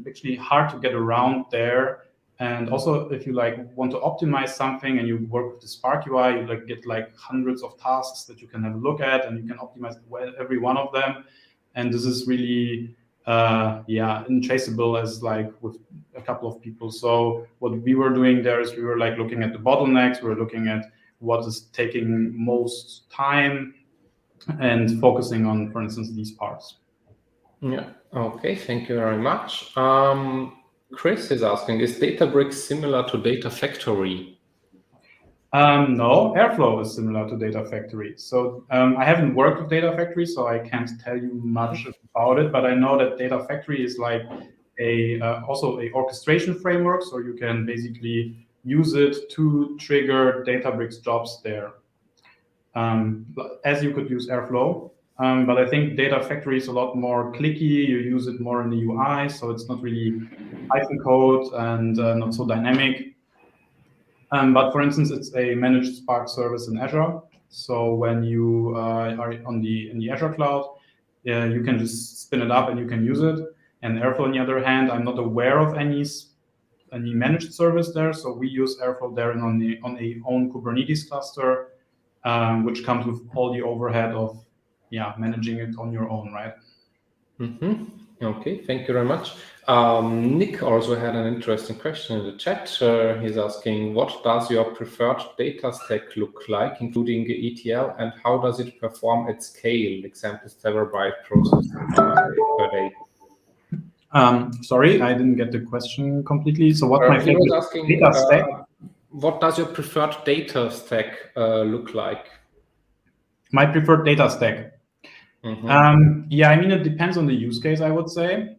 actually hard to get around there. And also, if you like want to optimize something and you work with the Spark UI, you like get like hundreds of tasks that you can have a look at, and you can optimize every one of them. And this is really untraceable as like with a couple of people. So what we were doing there is we were like looking at the bottlenecks, we were looking at what is taking most time and focusing on, for instance, these parts. Yeah, okay, thank you very much. Chris is asking, is Databricks similar to Data Factory? No, Airflow is similar to Data Factory. So I haven't worked with Data Factory, so I can't tell you much about it, but I know that Data Factory is like also a orchestration framework, so you can basically use it to trigger Databricks jobs there, as you could use Airflow. But I think Data Factory is a lot more clicky. You use it more in the UI, so it's not really Python code and not so dynamic. But for instance, it's a managed Spark service in Azure. So when you are in the Azure cloud, you can just spin it up and you can use it. And Airflow, on the other hand, I'm not aware of any managed service there. So we use Airflow there and on a own Kubernetes cluster, which comes with all the overhead of managing it on your own, right? Mm-hmm. Okay, thank you very much. Nick also had an interesting question in the chat. He's asking, what does your preferred data stack look like, including ETL, and how does it perform at scale? Examples, terabyte processing per day. Sorry, I didn't get the question completely. So what my favorite data stack? What does your preferred data stack look like? My preferred data stack. Mm-hmm. I mean, it depends on the use case, I would say.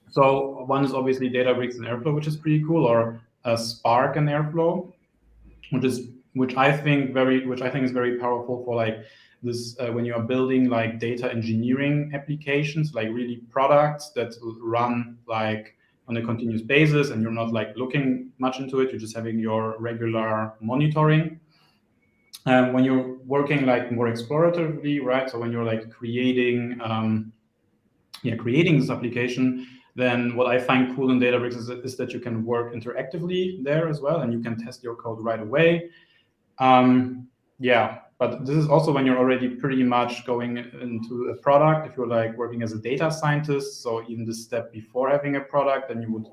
So one is obviously Databricks and Airflow, which is pretty cool, or Spark and Airflow, which I think is very powerful for like this when you are building like data engineering applications, like really products that run like on a continuous basis, and you're not like looking much into it. You're just having your regular monitoring. When you're working like more exploratively, right? So when you're like creating this application, then what I find cool in Databricks is that you can work interactively there as well, and you can test your code right away. But this is also when you're already pretty much going into a product. If you're like working as a data scientist, so even the step before having a product, then you would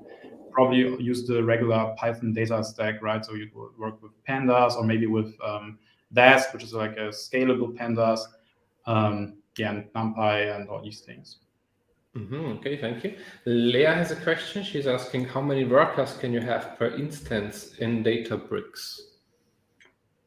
probably use the regular Python data stack, right? So you would work with pandas or maybe with Dask, which is like a scalable pandas, and NumPy and all these things. Mm-hmm. Okay, thank you. Leah has a question. She's asking, how many workers can you have per instance in Databricks?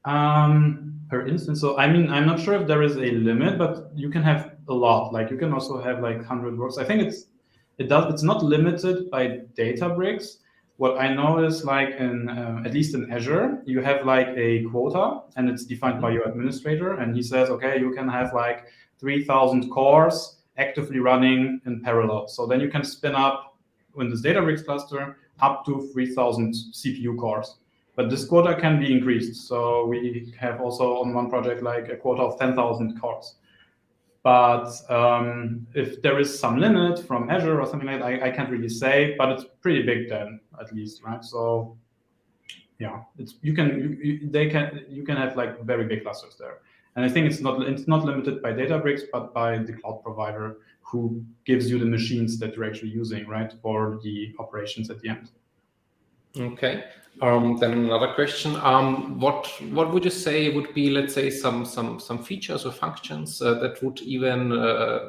Per instance, so I mean, I'm not sure if there is a limit, but you can have a lot. Like you can also have like 100 workers. I think it's not limited by Databricks. What I know is like in at least in Azure, you have like a quota, and it's defined by your administrator, and he says, okay, you can have like 3,000 cores actively running in parallel. So then you can spin up in this Databricks cluster up to 3,000 CPU cores. But this quota can be increased. So we have also on one project like a quota of 10,000 cores. But if there is some limit from Azure or something like that, I can't really say, but it's pretty big then, at least, right? So yeah, you can have like very big clusters there. And I think it's not limited by Databricks, but by the cloud provider who gives you the machines that you're actually using, right, for the operations at the end. Okay. Then another question. What would you say would be, let's say, some features or functions that would even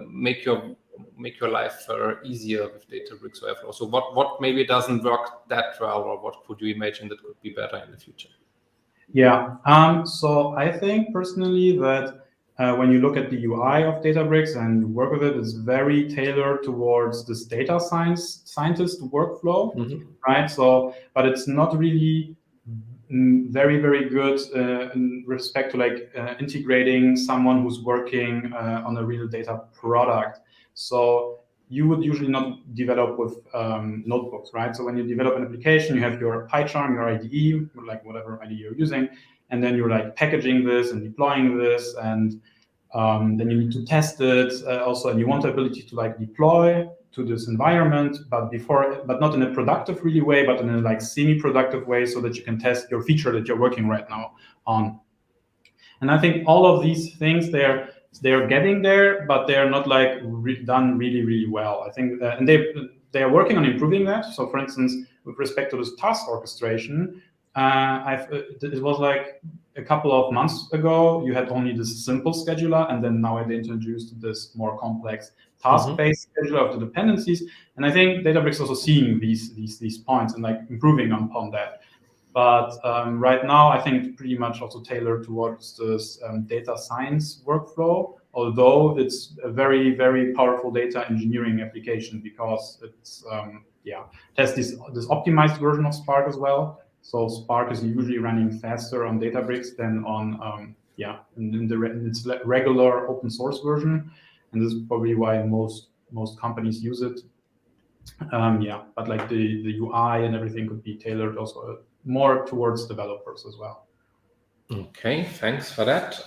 make your life easier with Databricks or Airflow? So what maybe doesn't work that well, or what could you imagine that could be better in the future? Yeah. So I think personally that when you look at the UI of Databricks and you work with it, it's very tailored towards this data scientist workflow, right? So, but it's not really very, very good in respect to like integrating someone who's working on a real data product. So you would usually not develop with notebooks, right? So when you develop an application, you have your PyCharm, your IDE, like whatever IDE you're using, and then you're like packaging this and deploying this, and then you need to test it also, and you want the ability to like deploy to this environment, but not in a productive really way, but in a like semi-productive way, so that you can test your feature that you're working right now on. And I think all of these things, they're getting there, but they're not like done really well. I think, and they are working on improving that. So, for instance, with respect to this task orchestration, it was like a couple of months ago, you had only this simple scheduler, and then now they introduced this more complex task-based scheduler of the dependencies. And I think Databricks also seeing these points and like improving upon that. But right now, I think it's pretty much also tailored towards this data science workflow, although it's a very powerful data engineering application, because it's it has this optimized version of Spark as well. So Spark is usually running faster on Databricks than on in its regular open source version, and this is probably why most companies use it. But like the UI and everything could be tailored also more towards developers as well. Okay, thanks for that.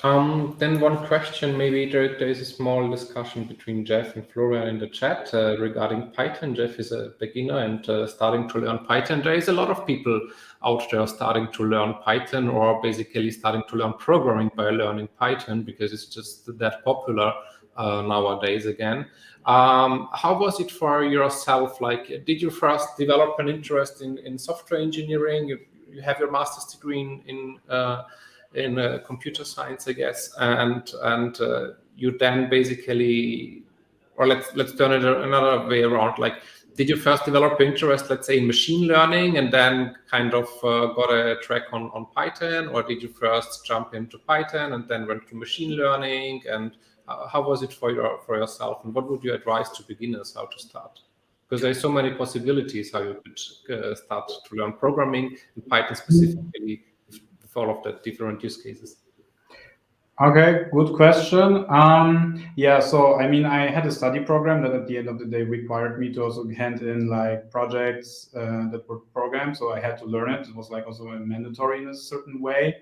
Then one question, maybe there is a small discussion between Jeff and Florian in the chat regarding Python. Jeff is a beginner and starting to learn Python. There is a lot of people out there starting to learn Python, or basically starting to learn programming by learning Python, because it's just that popular nowadays again. How was it for yourself? Like, did you first develop an interest in software engineering? You have your master's degree in computer science, I guess, and you then basically, or let's turn it another way around. Like, did you first develop interest, let's say, in machine learning, and then kind of got a track on Python, or did you first jump into Python and then went to machine learning? And how was it for yourself? And what would you advise to beginners how to start? Because there's so many possibilities how you could start to learn programming in Python specifically, with all of the different use cases. Okay, good question. So I mean, I had a study program that at the end of the day required me to also hand in like projects that were programmed. So I had to learn it. It was like also mandatory in a certain way.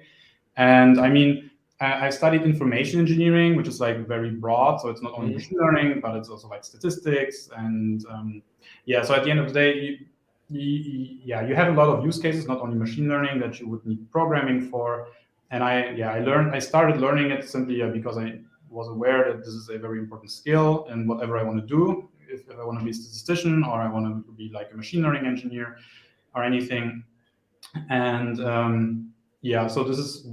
And I mean, I studied information engineering, which is like very broad. So it's not only machine learning, but it's also like statistics. And so at the end of the day, you have a lot of use cases, not only machine learning, that you would need programming for. And I started learning it simply because I was aware that this is a very important skill in whatever I want to do. If I want to be a statistician, or I want to be like a machine learning engineer or anything. And so this is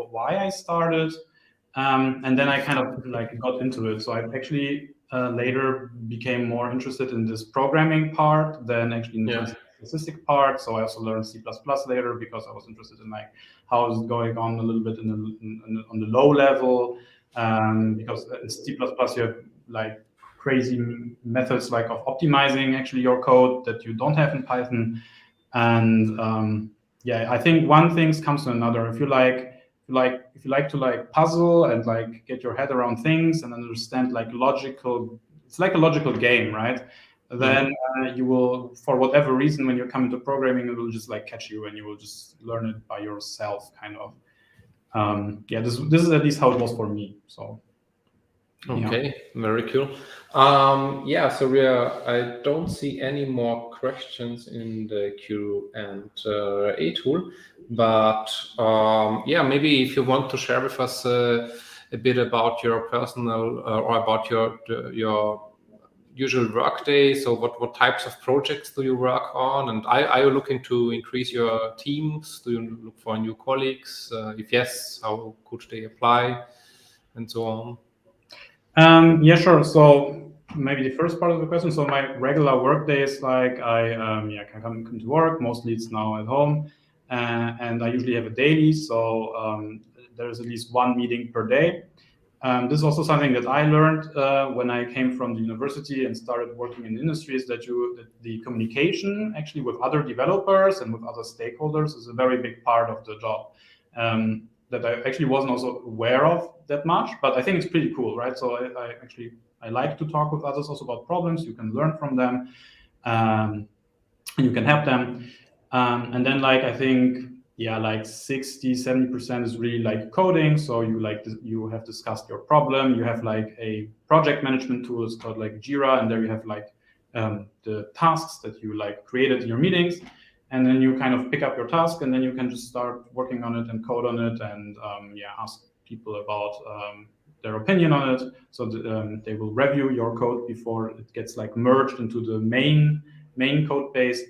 why I started. And then I kind of like got into it. So I actually later became more interested in this programming part than actually in the statistic part. So I also learned C++ later, because I was interested in like how is it going on a little bit on the low level, because in C++ you have like crazy methods like of optimizing actually your code that you don't have in Python. And I think one thing comes to another. If you like to like puzzle and like get your head around things and understand like it's like a logical game, right? Then you will, for whatever reason, when you come into programming, it will just like catch you, and you will just learn it by yourself, kind of. This is at least how it was for me. So. Okay, very cool. So I don't see any more questions in the Q&A tool, but maybe if you want to share with us a bit about your personal or about your usual work day. So what types of projects do you work on, and are you looking to increase your teams? Do you look for new colleagues? If yes, how could they apply, and so on? Sure. So maybe the first part of the question. So my regular work day is like I can come to work. Mostly it's now at home, and I usually have a daily. So there's at least one meeting per day. This is also something that I learned when I came from the university and started working in industries, that the communication actually with other developers and with other stakeholders is a very big part of the job. That I actually wasn't also aware of that much, but I think it's pretty cool, right? So I like to talk with others also about problems. You can learn from them, and you can help them. And then like I think like 60-70% is really like coding. So you have discussed your problem. You have like a project management tool. It's called like Jira, and there you have like the tasks that you like created in your meetings, and then you kind of pick up your task, and then you can just start working on it and code on it, and ask people about their opinion on it. So they will review your code before it gets like merged into the main code base.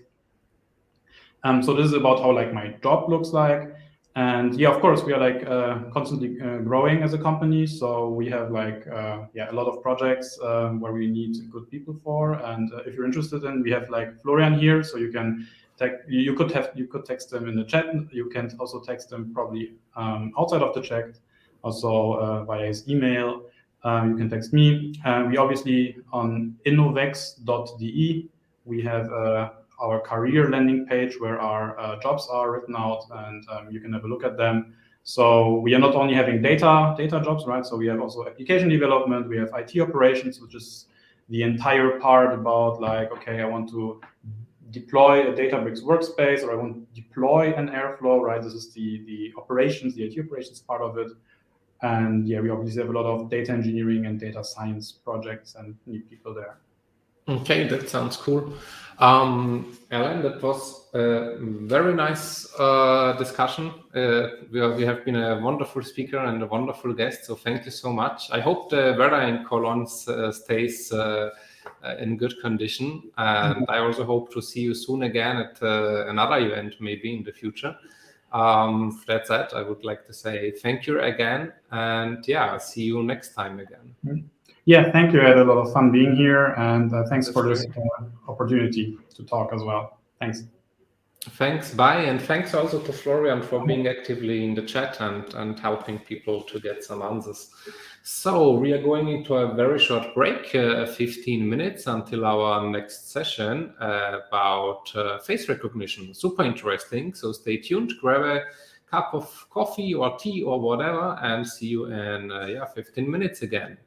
So this is about how like my job looks like. And of course, we are like constantly growing as a company. So we have like a lot of projects where we need good people for. And if you're interested in, we have like Florian here, so you can you could text them in the chat. You can also text them probably outside of the chat, also via his email. You can text me. We obviously on inovex.de we have our career landing page where our jobs are written out, and you can have a look at them. So we are not only having data jobs, right? So we have also application development, we have IT operations, which is the entire part about like, okay, I want to deploy a Databricks workspace, or I want to deploy an Airflow, right? This is the operations, the IT operations part of it. And we obviously have a lot of data engineering and data science projects and need people there. Okay, that sounds cool. Alan, that was a very nice discussion. We have been a wonderful speaker and a wonderful guest, so thank you so much. I hope the weather in Cologne stays in good condition, and I also hope to see you soon again at another event, maybe in the future. That said, I would like to say thank you again, and see you next time again. Yeah, thank you. I had a lot of fun being here, and thanks for this opportunity to talk as well. Thanks. Thanks, bye, and thanks also to Florian for being actively in the chat and helping people to get some answers. So we are going into a very short break, 15 minutes until our next session about face recognition. Super interesting, so stay tuned, grab a cup of coffee or tea or whatever, and see you in 15 minutes again.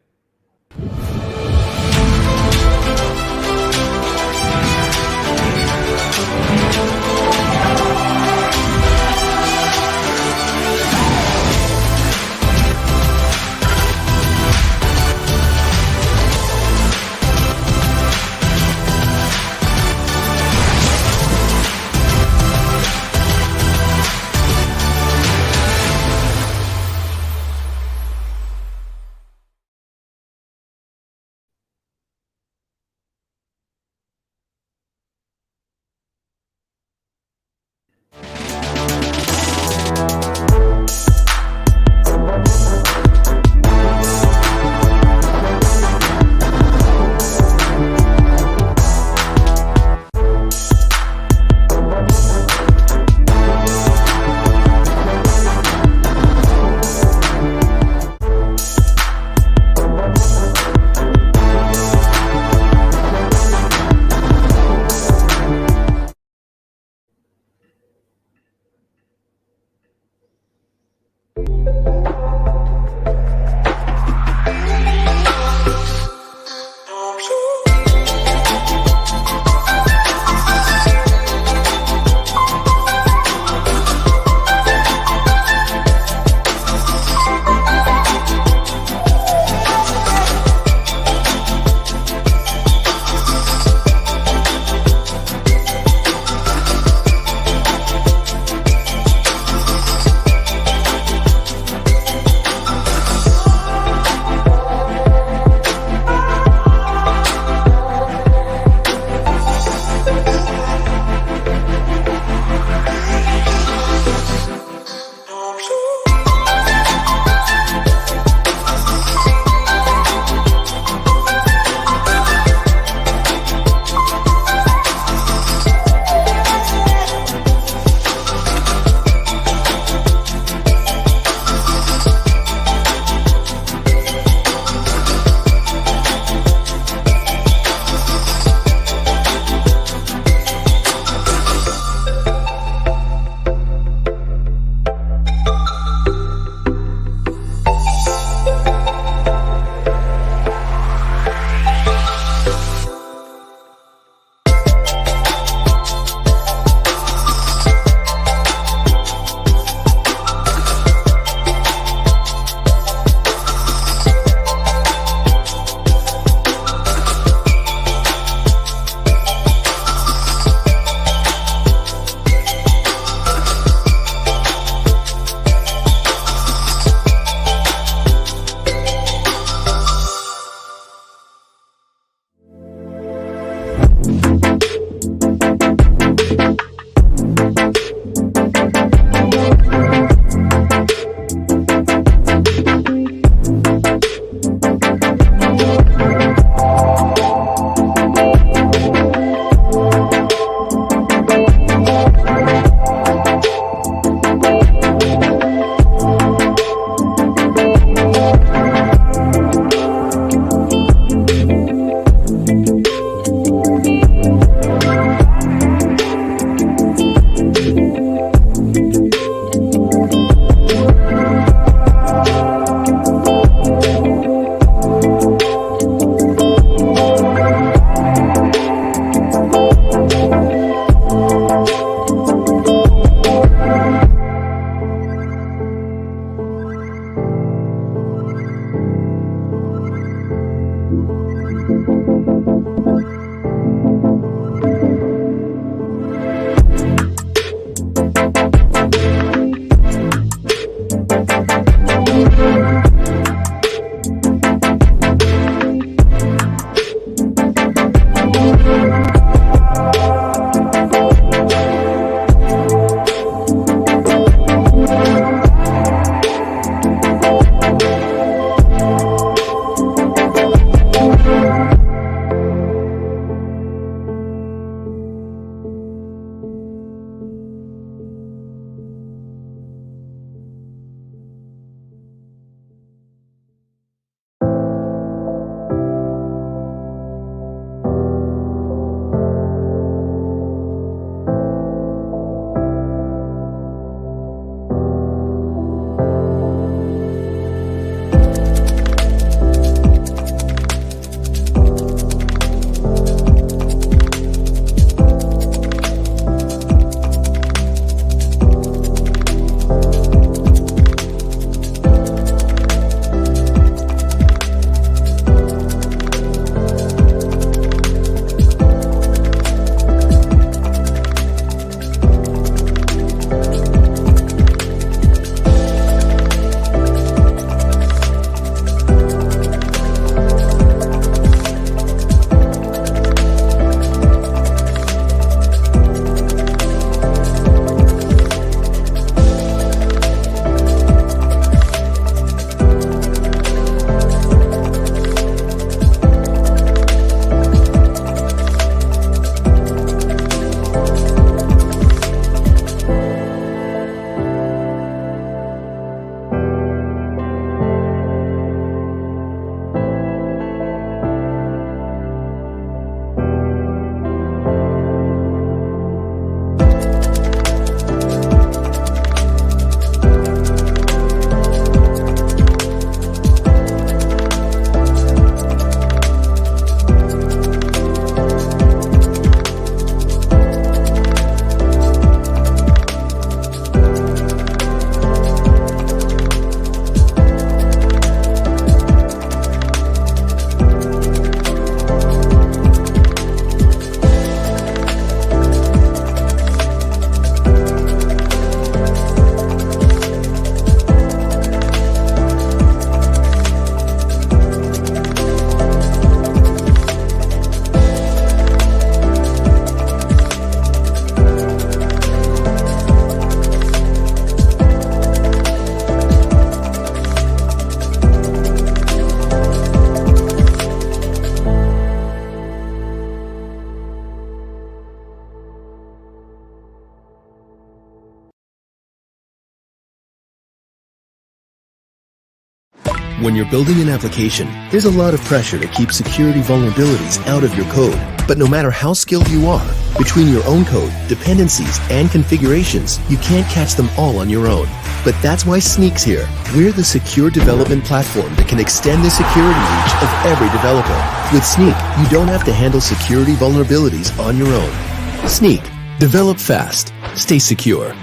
When you're building an application, there's a lot of pressure to keep security vulnerabilities out of your code. But no matter how skilled you are, between your own code, dependencies, and configurations, you can't catch them all on your own. But that's why Sneak's here. We're the secure development platform that can extend the security reach of every developer. With Sneak, you don't have to handle security vulnerabilities on your own. Sneak. Develop fast. Stay secure.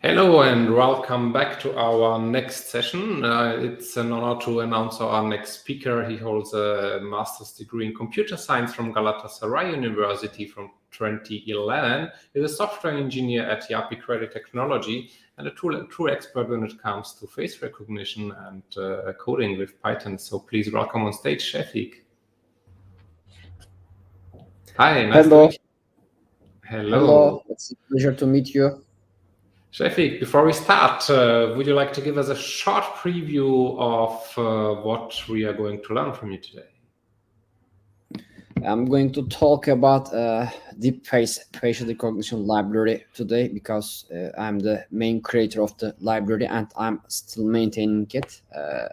Hello and welcome back to our next session. It's an honor to announce our next speaker. He holds a master's degree in computer science from Galatasaray University from 2011. He's a software engineer at Yapi Kredi technology and a true expert when it comes to face recognition and coding with Python. So please welcome on stage, Sefik. Hi, nice to meet you. Hello, it's a pleasure to meet you. Sefik, before we start, would you like to give us a short preview of what we are going to learn from you today? I'm going to talk about DeepFace facial recognition library today because I'm the main creator of the library and I'm still maintaining it.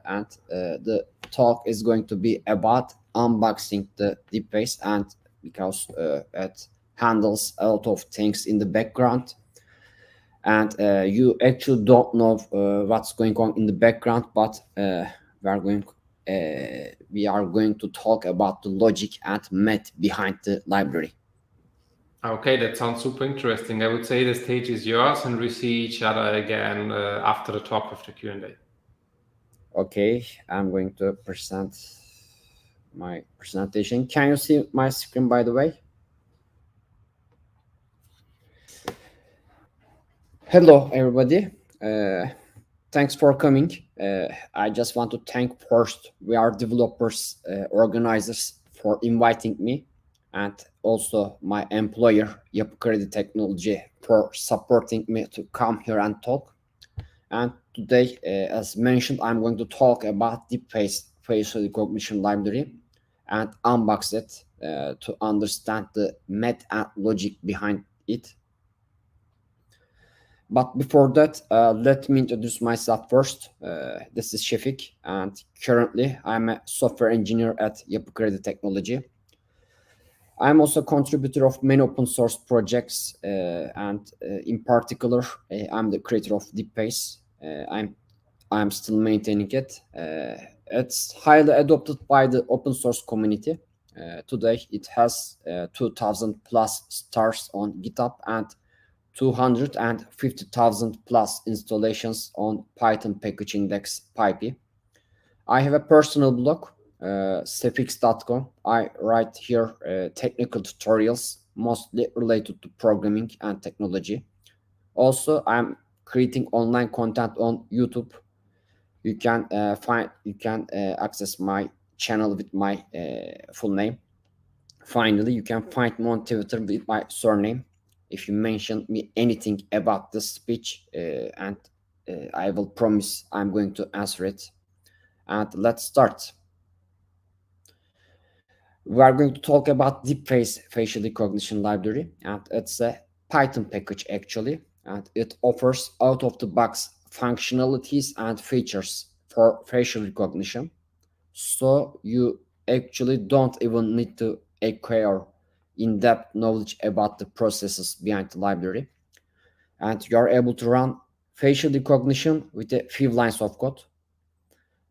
And the talk is going to be about unboxing the DeepFace, and because it handles a lot of things in the background. And you actually don't know what's going on in the background, but we are going to talk about the logic and math behind the library. Okay, that sounds super interesting. I would say the stage is yours, and we see each other again after the talk of the Q&A. Okay, I'm going to present my presentation. Can you see my screen, by the way? Hello, everybody. Thanks for coming. I just want to thank first WeAreDevelopers organizers for inviting me, and also my employer, Yapi Kredi Technology, for supporting me to come here and talk. And today, as mentioned, I'm going to talk about DeepFace facial recognition library and unbox it to understand the math and logic behind it. But before that, let me introduce myself first. This is Sefik, and currently I'm a software engineer at Yapi Kredi Technology. I'm also a contributor of many open source projects, and in particular, I'm the creator of DeepFace. I'm still maintaining it. It's highly adopted by the open source community. Today, it has 2,000 plus stars on GitHub and 250,000 plus installations on Python package index PyPy. I have a personal blog, sefix.com. I write here technical tutorials, mostly related to programming and technology. Also, I'm creating online content on YouTube. You can access my channel with my full name. Finally, you can find me on Twitter with my surname. If you mention me anything about this speech, and I will promise I'm going to answer it. And let's start. We are going to talk about DeepFace facial recognition library, and it's a Python package actually, and it offers out-of-the-box functionalities and features for facial recognition. So you actually don't even need to acquire in-depth knowledge about the processes behind the library, and you are able to run facial recognition with a few lines of code.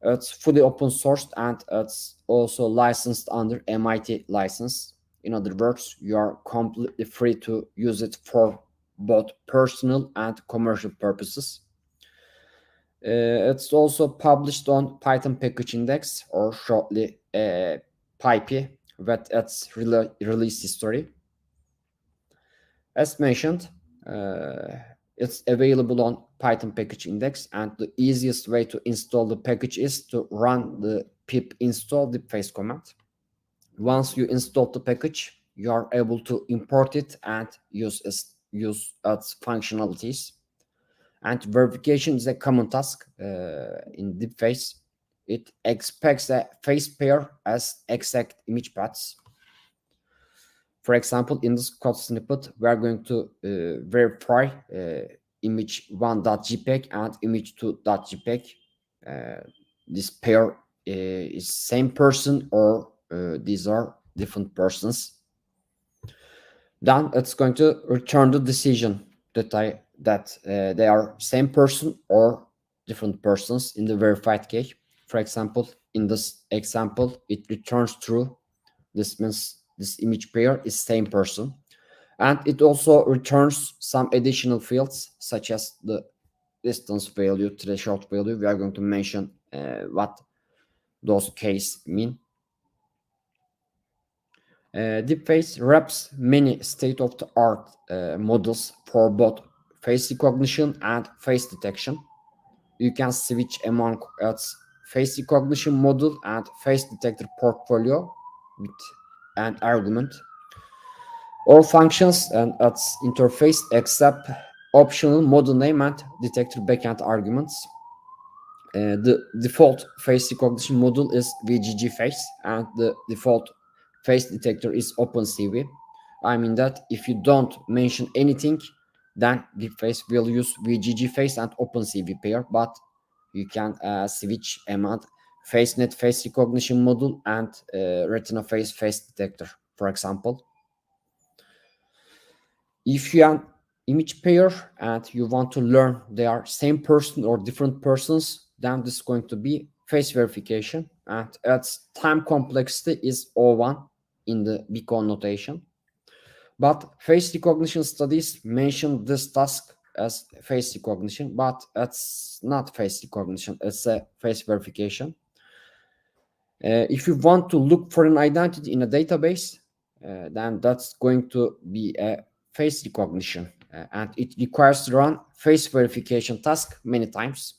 It's fully open sourced and it's also licensed under MIT license. In other words, you are completely free to use it for both personal and commercial purposes. It's also published on Python package index, or shortly PyPy, with its release history. As mentioned, it's available on Python package index, and the easiest way to install the package is to run the pip install DeepFace command. Once you install the package, you are able to import it and use its functionalities. And verification is a common task in DeepFace. It expects a face pair as exact image paths. For example, in this code snippet, we are going to verify image1.jpg and image2.jpg. This pair is same person, or these are different persons. Then it's going to return the decision that they are same person or different persons in the verified case. For example, in this example, it returns true. This means this image pair is same person. And it also returns some additional fields such as the distance value, threshold value. We are going to mention what those cases mean. DeepFace wraps many state-of-the-art models for both face recognition and face detection. You can switch among its face recognition model and face detector portfolio with an argument. All functions and its interface except optional model name and detector backend arguments. The default face recognition model is VGG face, and the default face detector is OpenCV. I mean that if you don't mention anything, then DeepFace will use VGG face and OpenCV pair, but you can switch among FaceNet face recognition model and Retina face detector, for example. If you have image pair and you want to learn they are same person or different persons, then this is going to be face verification, and its time complexity is O1 in the beacon notation. But face recognition studies mention this task as face recognition, but it's not face recognition, it's a face verification. If you want to look for an identity in a database, then that's going to be a face recognition, and it requires to run face verification task many times.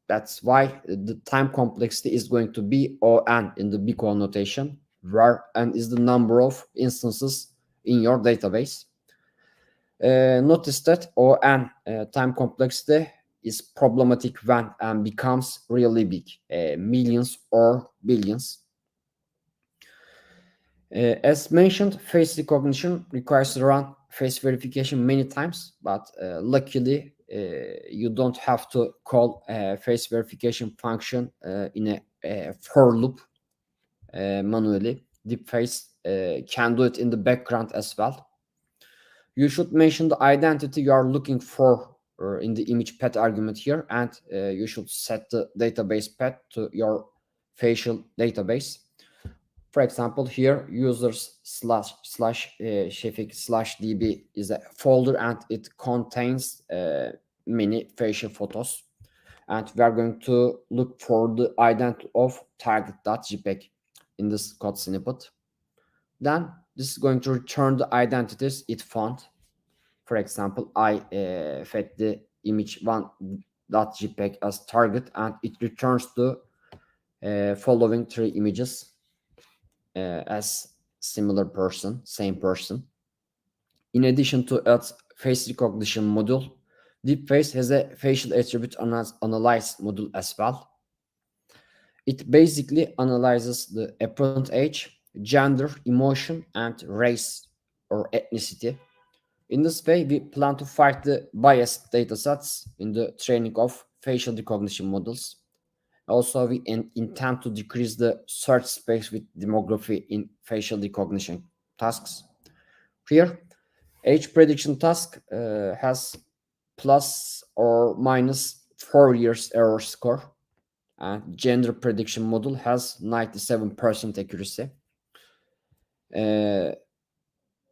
That's why the time complexity is going to be O(n) in the beacon notation, where n is the number of instances in your database. Notice that O(n) time complexity is problematic when n becomes really big, millions or billions. As mentioned, face recognition requires to run face verification many times, but luckily you don't have to call a face verification function in a for loop manually. DeepFace can do it in the background as well. You should mention the identity you are looking for in the image path argument here, and you should set the database path to your facial database. For example, here users slash Sefik slash db is a folder, and it contains many facial photos. And we are going to look for the identity of target.jpg in this code snippet. Then this is going to return the identities it found. For example, I fed the image 1.jpg as target, and it returns the following 3 images as similar person, same person. In addition to its face recognition module, DeepFace has a facial attribute analyze module as well. It basically analyzes the apparent age, gender, emotion, and race or ethnicity. In this way, we plan to fight the biased datasets in the training of facial recognition models. Also, we intend to decrease the search space with demography in facial recognition tasks. Here, age prediction task has plus or minus 4 years error score, and gender prediction model has 97% accuracy.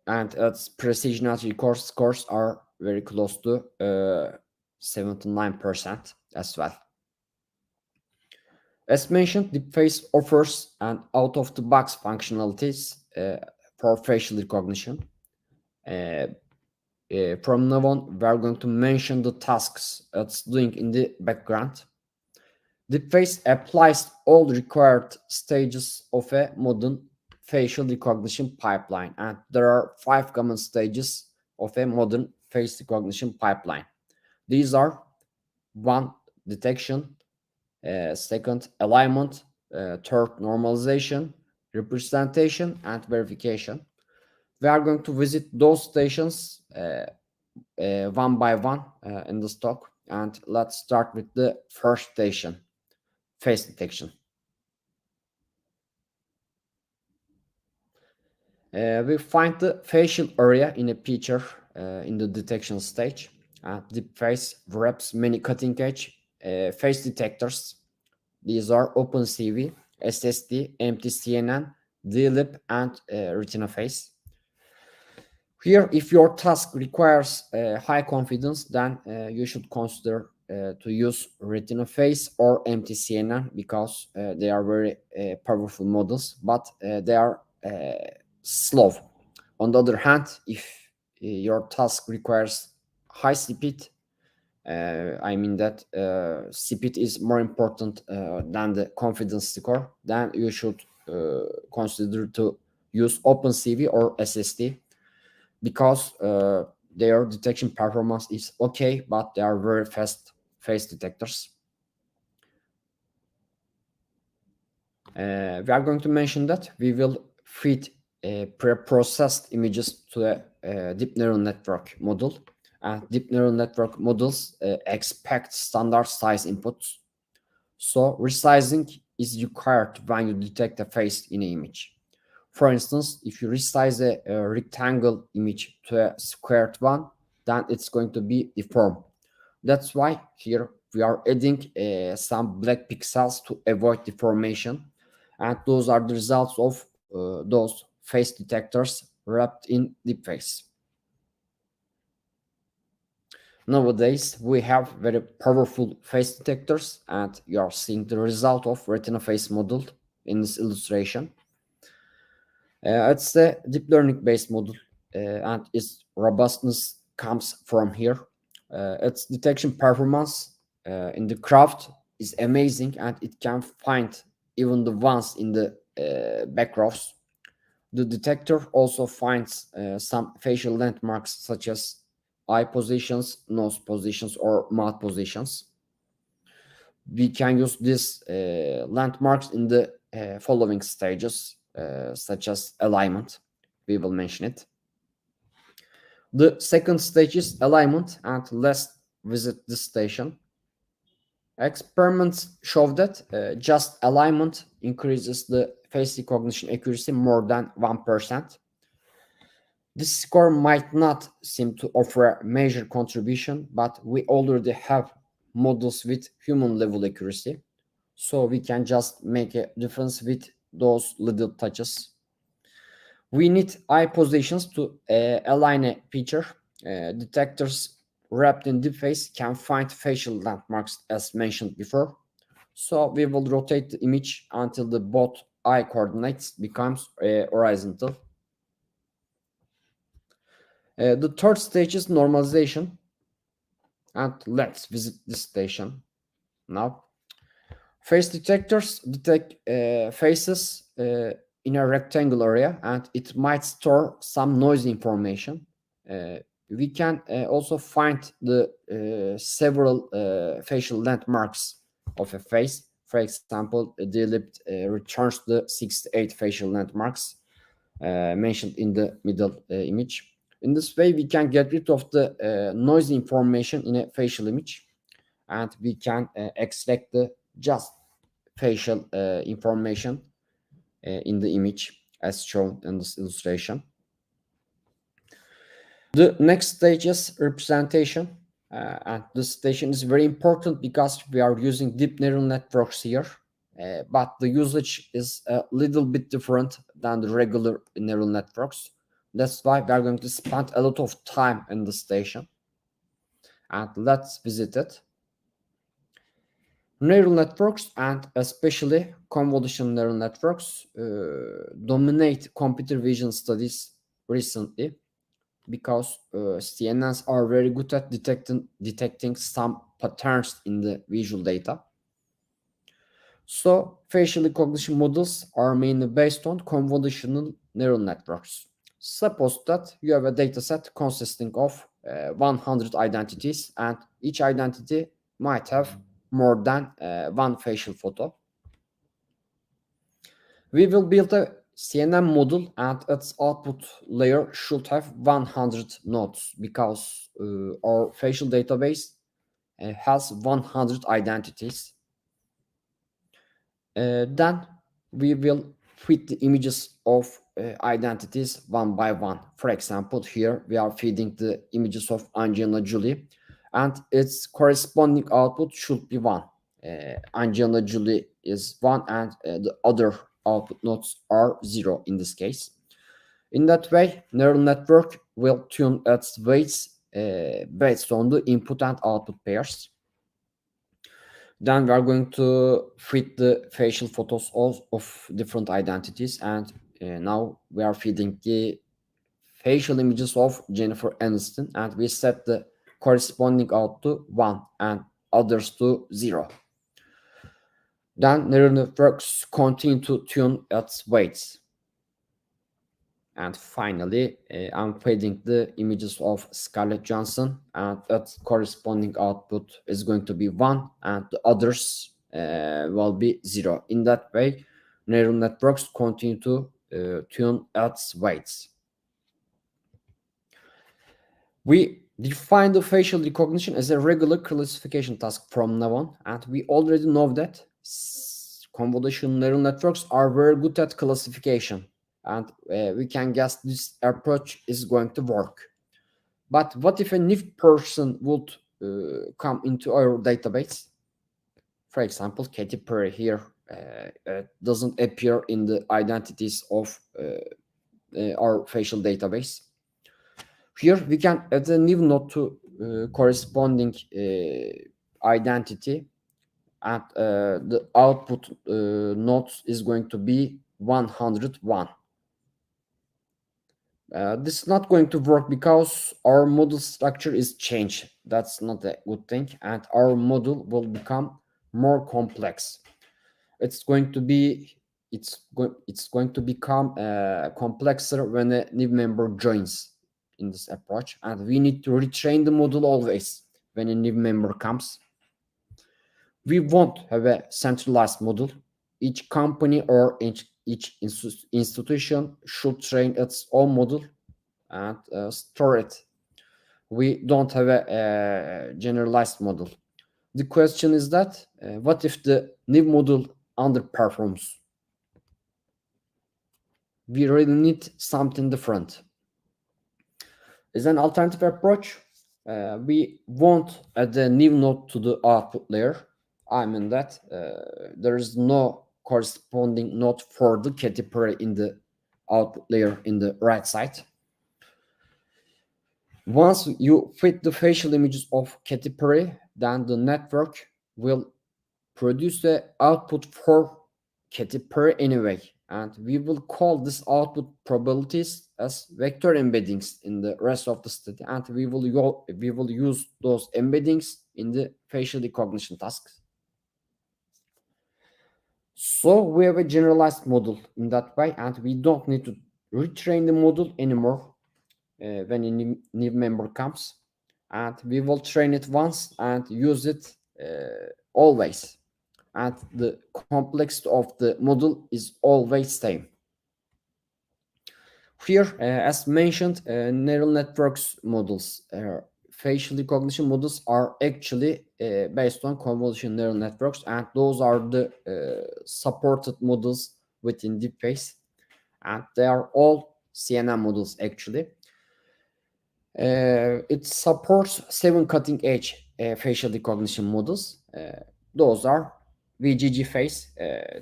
And its precision and scores are very close to 79% as well. As mentioned, DeepFace offers an out-of-the-box functionalities for facial recognition. From now on, we are going to mention the tasks it's doing in the background. DeepFace applies all required stages of a modern facial recognition pipeline, and there are 5 common stages of a modern face recognition pipeline. These are 1. Detection, 2nd, alignment, 3rd, normalization, representation, and verification. We are going to visit those stations one by one in this talk, and let's start with the first station, face detection. We find the facial area in a picture in the detection stage. DeepFace wraps many cutting-edge face detectors. These are OpenCV, SSD, MTCNN, DLIP, and Retina face. Here, if your task requires high confidence, then you should consider to use retina face or MTCNN because they are very powerful models, but they are slow. On the other hand, if your task requires high speed, I mean that speed is more important than the confidence score, then you should consider to use OpenCV or SSD because their detection performance is okay, but they are very fast face detectors. We are going to mention that we will feed pre-processed images to a deep neural network model. And deep neural network models expect standard size inputs. So resizing is required when you detect a face in an image. For instance, if you resize a rectangle image to a squared one, then it's going to be deformed. That's why here we are adding some black pixels to avoid deformation. And those are the results of those face detectors wrapped in DeepFace. Nowadays, we have very powerful face detectors, and you are seeing the result of retina face model in this illustration. It's a deep learning based model, and its robustness comes from here. Its detection performance in the craft is amazing, and it can find even the ones in the backgrounds. The detector also finds some facial landmarks such as eye positions, nose positions, or mouth positions. We can use these landmarks in the following stages, such as alignment. We will mention it. The second stage is alignment, and let's visit this station. Experiments show that just alignment increases the face recognition accuracy more than 1%. This score might not seem to offer a major contribution, but we already have models with human level accuracy, so we can just make a difference with those little touches. We need eye positions to align a feature. Detectors wrapped in DeepFace can find facial landmarks as mentioned before. So we will rotate the image until the both eye coordinates becomes horizontal. The third stage is normalization. And let's visit this station now. Face detectors detect faces in a rectangle area, and it might store some noise information. We can also find the several facial landmarks of a face. For example, the lip returns the 68 facial landmarks mentioned in the middle image. In this way, we can get rid of the noise information in a facial image, and we can extract the just facial information in the image as shown in this illustration. The next stage is representation, and this station is very important because we are using deep neural networks here, but the usage is a little bit different than the regular neural networks. That's why we are going to spend a lot of time in the station, and let's visit it. Neural networks, and especially convolutional neural networks, dominate computer vision studies recently because CNNs are very good at detecting some patterns in the visual data. So facial recognition models are mainly based on convolutional neural networks. Suppose that you have a dataset consisting of 100 identities, and each identity might have more than one facial photo. We will build a CNN model, and its output layer should have 100 nodes because our facial database has 100 identities. Then we will fit the images of identities one by one. For example, here we are feeding the images of Angelina Jolie, and its corresponding output should be 1. Angelina Jolie is 1, and the other output nodes are 0 in this case. In that way, neural network will tune its weights based on the input and output pairs. Then we are going to fit the facial photos of different identities, and now we are feeding the facial images of Jennifer Aniston, and we set the corresponding out to 1 and others to 0. Then neural networks continue to tune its weights. And finally, I'm feeding the images of Scarlett Johansson, and its corresponding output is going to be 1, and the others will be 0. In that way, neural networks continue to tune its weights. We define the facial recognition as a regular classification task from now on, and we already know that convolutional neural networks are very good at classification, and we can guess this approach is going to work. But what if a new person would come into our database? For example, Katy Perry here doesn't appear in the identities of our facial database. Here we can add a new node to corresponding identity, and the output node is going to be 101. This is not going to work because our model structure is changed. That's not a good thing, and our model will become more complex. It's going to become complexer when a new member joins in this approach, and we need to retrain the model always when a new member comes. We won't have a centralized model. Each company or each institution should train its own model and store it. We don't have a generalized model. The question is that what if the new model underperforms? We really need something different. As an alternative approach, we won't add a new node to the output layer. I mean that there is no corresponding node for the Katy Perry in the output layer in the right side. Once you fit the facial images of Katy Perry, then the network will produce the output for Katy Perry anyway, and we will call this output probabilities as vector embeddings in the rest of the study, and we will use those embeddings in the facial recognition tasks. So we have a generalized model in that way, and we don't need to retrain the model anymore when a new member comes, and we will train it once and use it always, and the complexity of the model is always same. Here, as mentioned, neural networks models, facial recognition models are actually based on convolutional neural networks, and those are the supported models within DeepFace, and they are all CNN models actually. It supports 7 cutting-edge facial recognition models. Those are VGGFace.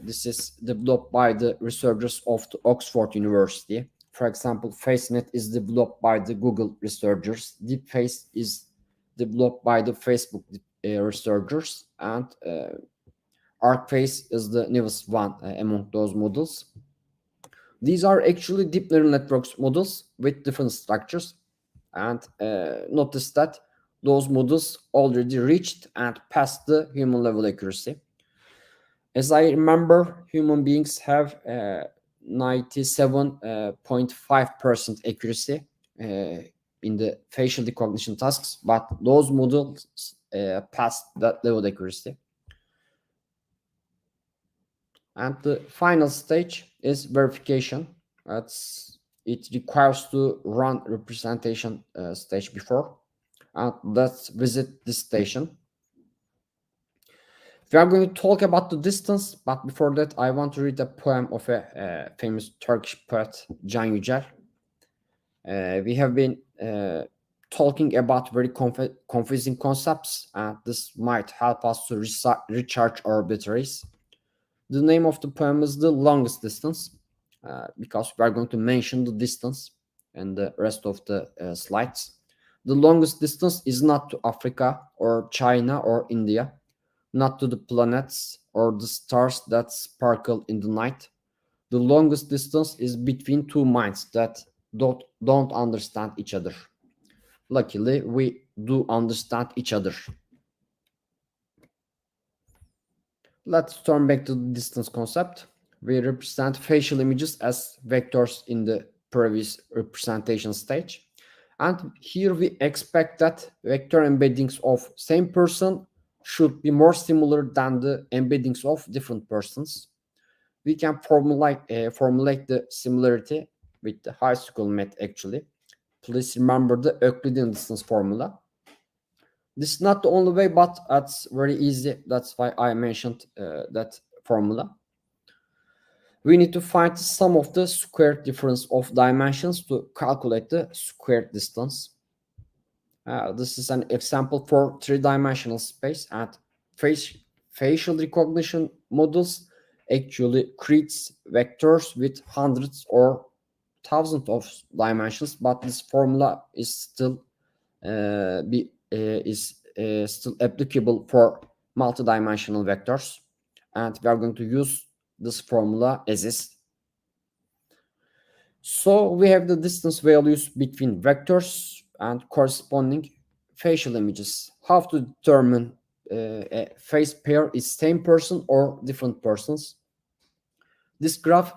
This is developed by the researchers of the Oxford University. For example, FaceNet is developed by the Google researchers. DeepFace is developed by the Facebook researchers, and ArcFace is the newest one among those models. These are actually deep neural networks models with different structures, and notice that those models already reached and passed the human level accuracy. As I remember, human beings have 97.5% accuracy in the facial recognition tasks, but those models passed that level of accuracy. And the final stage is verification. It requires to run representation stage before. And let's visit this station. We are going to talk about the distance, but before that, I want to read a poem of a famous Turkish poet, Can Yücel. We have been talking about very confusing concepts, and this might help us to recharge our batteries. The name of the poem is The Longest Distance, because we are going to mention the distance and the rest of the slides. The longest distance is not to Africa or China or India, not to the planets or the stars that sparkle in the night. The longest distance is between two minds that don't understand each other. Luckily, we do understand each other. Let's turn back to the distance concept. We represent facial images as vectors in the previous representation stage. And here we expect that vector embeddings of same person should be more similar than the embeddings of different persons. We can formulate the similarity with the high school math actually. Please remember the Euclidean distance formula. This is not the only way, but it's very easy. That's why I mentioned that formula. We need to find the sum of the squared difference of dimensions to calculate the squared distance. This is an example for three-dimensional space, and facial recognition models actually creates vectors with hundreds or thousands of dimensions, but this formula is still still applicable for multidimensional vectors, and we are going to use this formula as is. So we have the distance values between vectors and corresponding facial images. How to determine a face pair is same person or different persons? This graph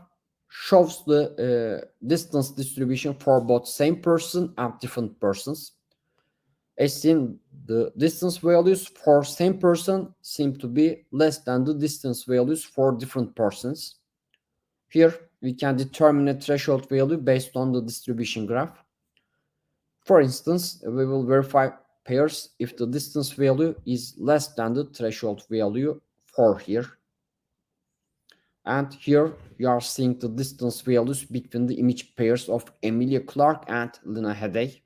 shows the distance distribution for both same person and different persons. As seen, the distance values for same person seem to be less than the distance values for different persons. Here, we can determine a threshold value based on the distribution graph. For instance, we will verify pairs if the distance value is less than the threshold value for here. And here, you are seeing the distance values between the image pairs of Emilia Clarke and Lina Headey.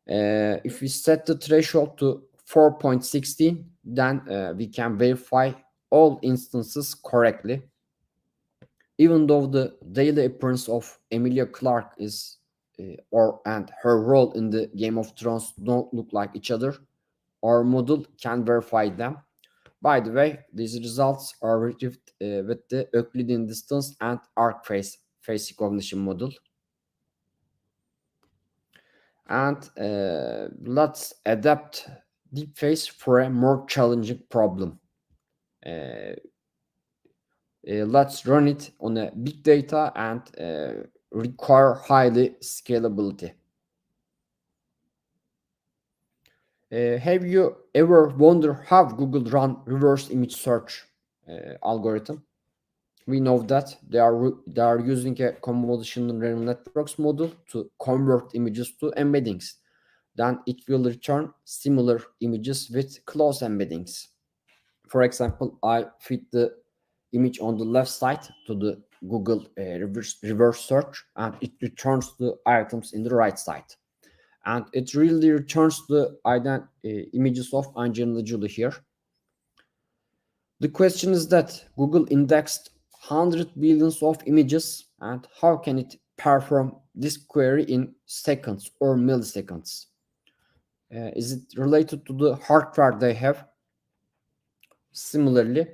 If we set the threshold to 4.16, then we can verify all instances correctly. Even though the daily appearance of Emilia Clarke is and her role in the Game of Thrones don't look like each other, our model can verify them. By the way, these results are retrieved with the Euclidean distance and arc face recognition model. And let's adapt DeepFace for a more challenging problem. Let's run it on a big data and require highly scalability. Have you ever wondered how Google run reverse image search algorithm? We know that they are using a convolutional neural networks model to convert images to embeddings. Then it will return similar images with close embeddings. For example, I fit the image on the left side to the Google reverse search, and it returns the items in the right side. And it really returns the images of Angelina Jolie here. The question is that Google indexed 100 billions of images, and how can it perform this query in seconds or milliseconds? Is it related to the hardware they have? Similarly,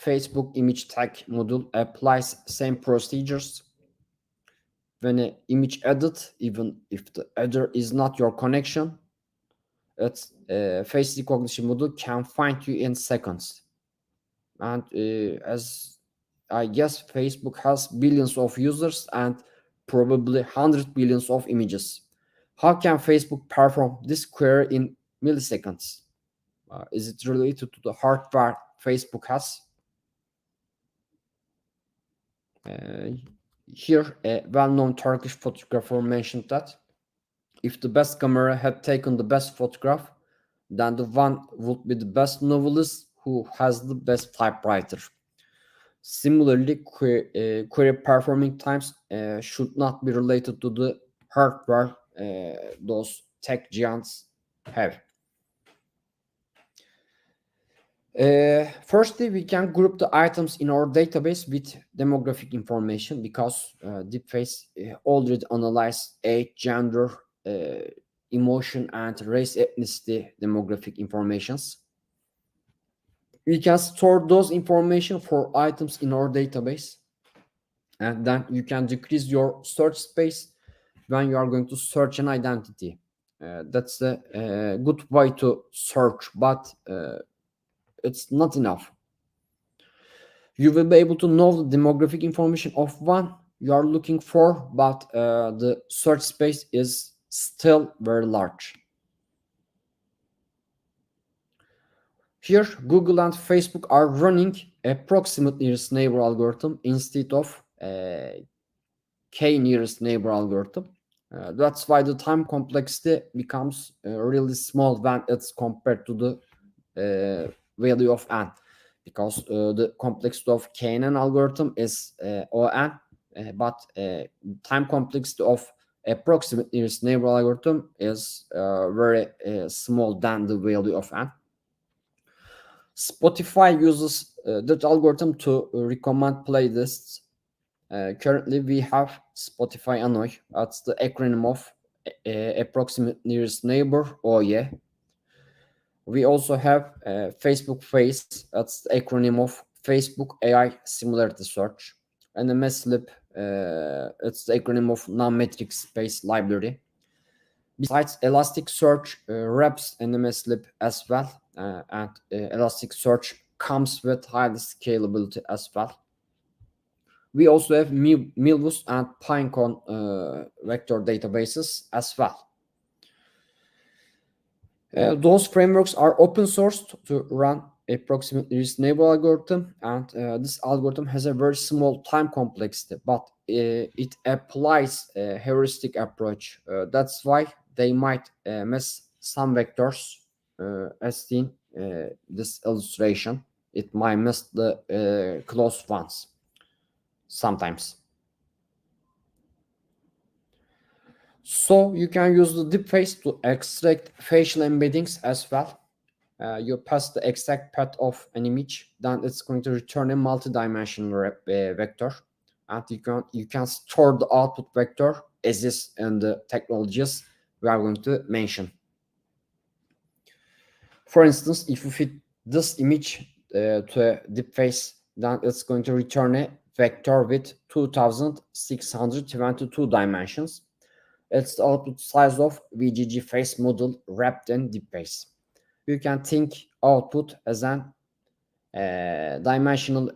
Facebook image tag module applies same procedures. When an image added, even if the adder is not your connection, its face recognition module can find you in seconds. And as I guess, Facebook has billions of users and probably 100 billions of images. How can Facebook perform this query in milliseconds? Is it related to the hardware Facebook has? Here, a well-known Turkish photographer mentioned that if the best camera had taken the best photograph, then the one would be the best novelist who has the best typewriter. Similarly, query performing times should not be related to the hardware those tech giants have. Firstly, we can group the items in our database with demographic information because DeepFace already analyzed age, gender, emotion, and race ethnicity demographic informations. We can store those information for items in our database, and then you can decrease your search space when you are going to search an identity. That's a good way to search, but it's not enough. You will be able to know the demographic information of one you are looking for, but the search space is still very large. Here, Google and Facebook are running approximate nearest neighbor algorithm instead of k nearest neighbor algorithm. That's why the time complexity becomes really small when it's compared to the value of n, because the complexity of KNN algorithm is ON, but time complexity of approximate nearest neighbor algorithm is very small than the value of n. Spotify uses that algorithm to recommend playlists. Currently, we have Spotify Annoy. That's the acronym of approximate nearest neighbor, OYE. We also have Facebook Face. That's the acronym of Facebook AI Similarity Search. And the MSLib, it's the acronym of Non-Metric Space Library. Besides Elasticsearch, wraps NMSlib as well, and Elasticsearch comes with high scalability as well. We also have Milvus and Pinecone vector databases as well. Those frameworks are open sourced to run approximate nearest neighbor algorithm, and this algorithm has a very small time complexity, but it applies a heuristic approach. That's why they might miss some vectors, as seen this illustration. It might miss the close ones sometimes. So you can use the DeepFace to extract facial embeddings as well. You pass the exact path of an image, then it's going to return a multi-dimensional vector, and you can store the output vector as is in the technologies we are going to mention. For instance, if you fit this image to a DeepFace, then it's going to return a vector with 2622 dimensions. It's the output size of VGG face model wrapped in DeepFace. You can think output as an one-dimensional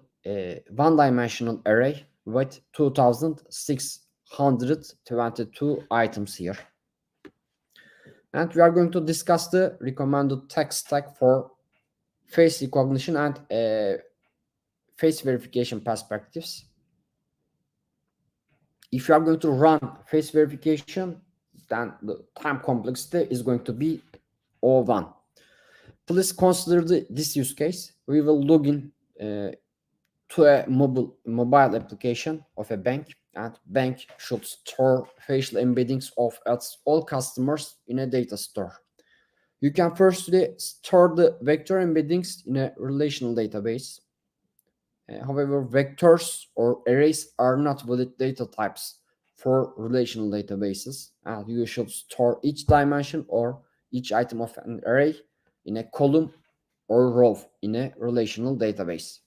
array with 2622 items here. And we are going to discuss the recommended tech stack for face recognition and face verification perspectives. If you are going to run face verification, then the time complexity is going to be O1. Please consider this use case. We will log in to a mobile application of a bank, and bank should store facial embeddings of its all customers in a data store. You can firstly store the vector embeddings in a relational database. However, vectors or arrays are not valid data types for relational databases, and you should store each dimension or each item of an array in a column or row in a relational database.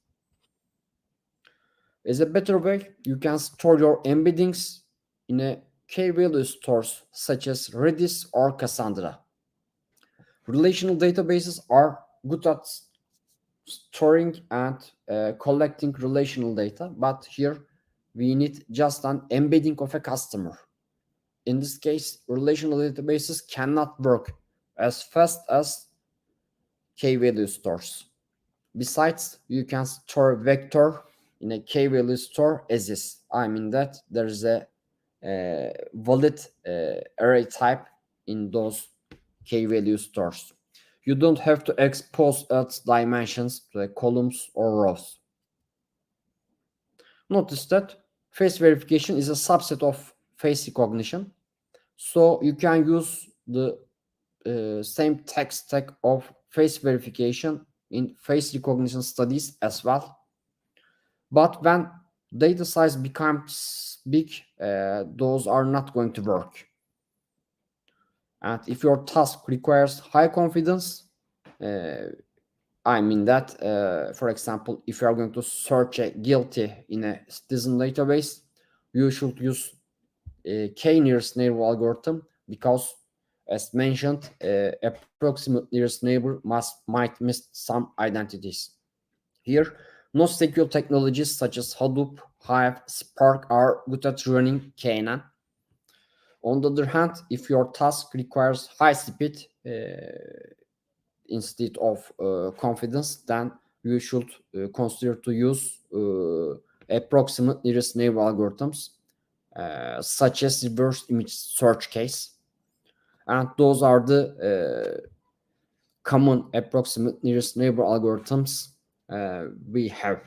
As a better way, you can store your embeddings in a key-value stores such as Redis or Cassandra. Relational databases are good at storing and collecting relational data, but here we need just an embedding of a customer. In this case, relational databases cannot work as fast as key-value stores. Besides, you can store a vector in a key-value store as is. I mean that there is a valid array type in those key-value stores. You don't have to expose its dimensions to the columns or rows. Notice that face verification is a subset of face recognition. So you can use the same tech stack of face verification in face recognition studies as well. But when data size becomes big, those are not going to work. And if your task requires high confidence, I mean that, for example, if you are going to search a guilty in a citizen database, you should use k-nearest neighbor algorithm, because, as mentioned, approximate nearest neighbor might miss some identities. Here, NoSQL technologies such as Hadoop, Hive, Spark are good at running KNN. On the other hand, if your task requires high speed instead of confidence, then you should consider to use approximate nearest neighbor algorithms, such as reverse image search case. And those are the common approximate nearest neighbor algorithms we have.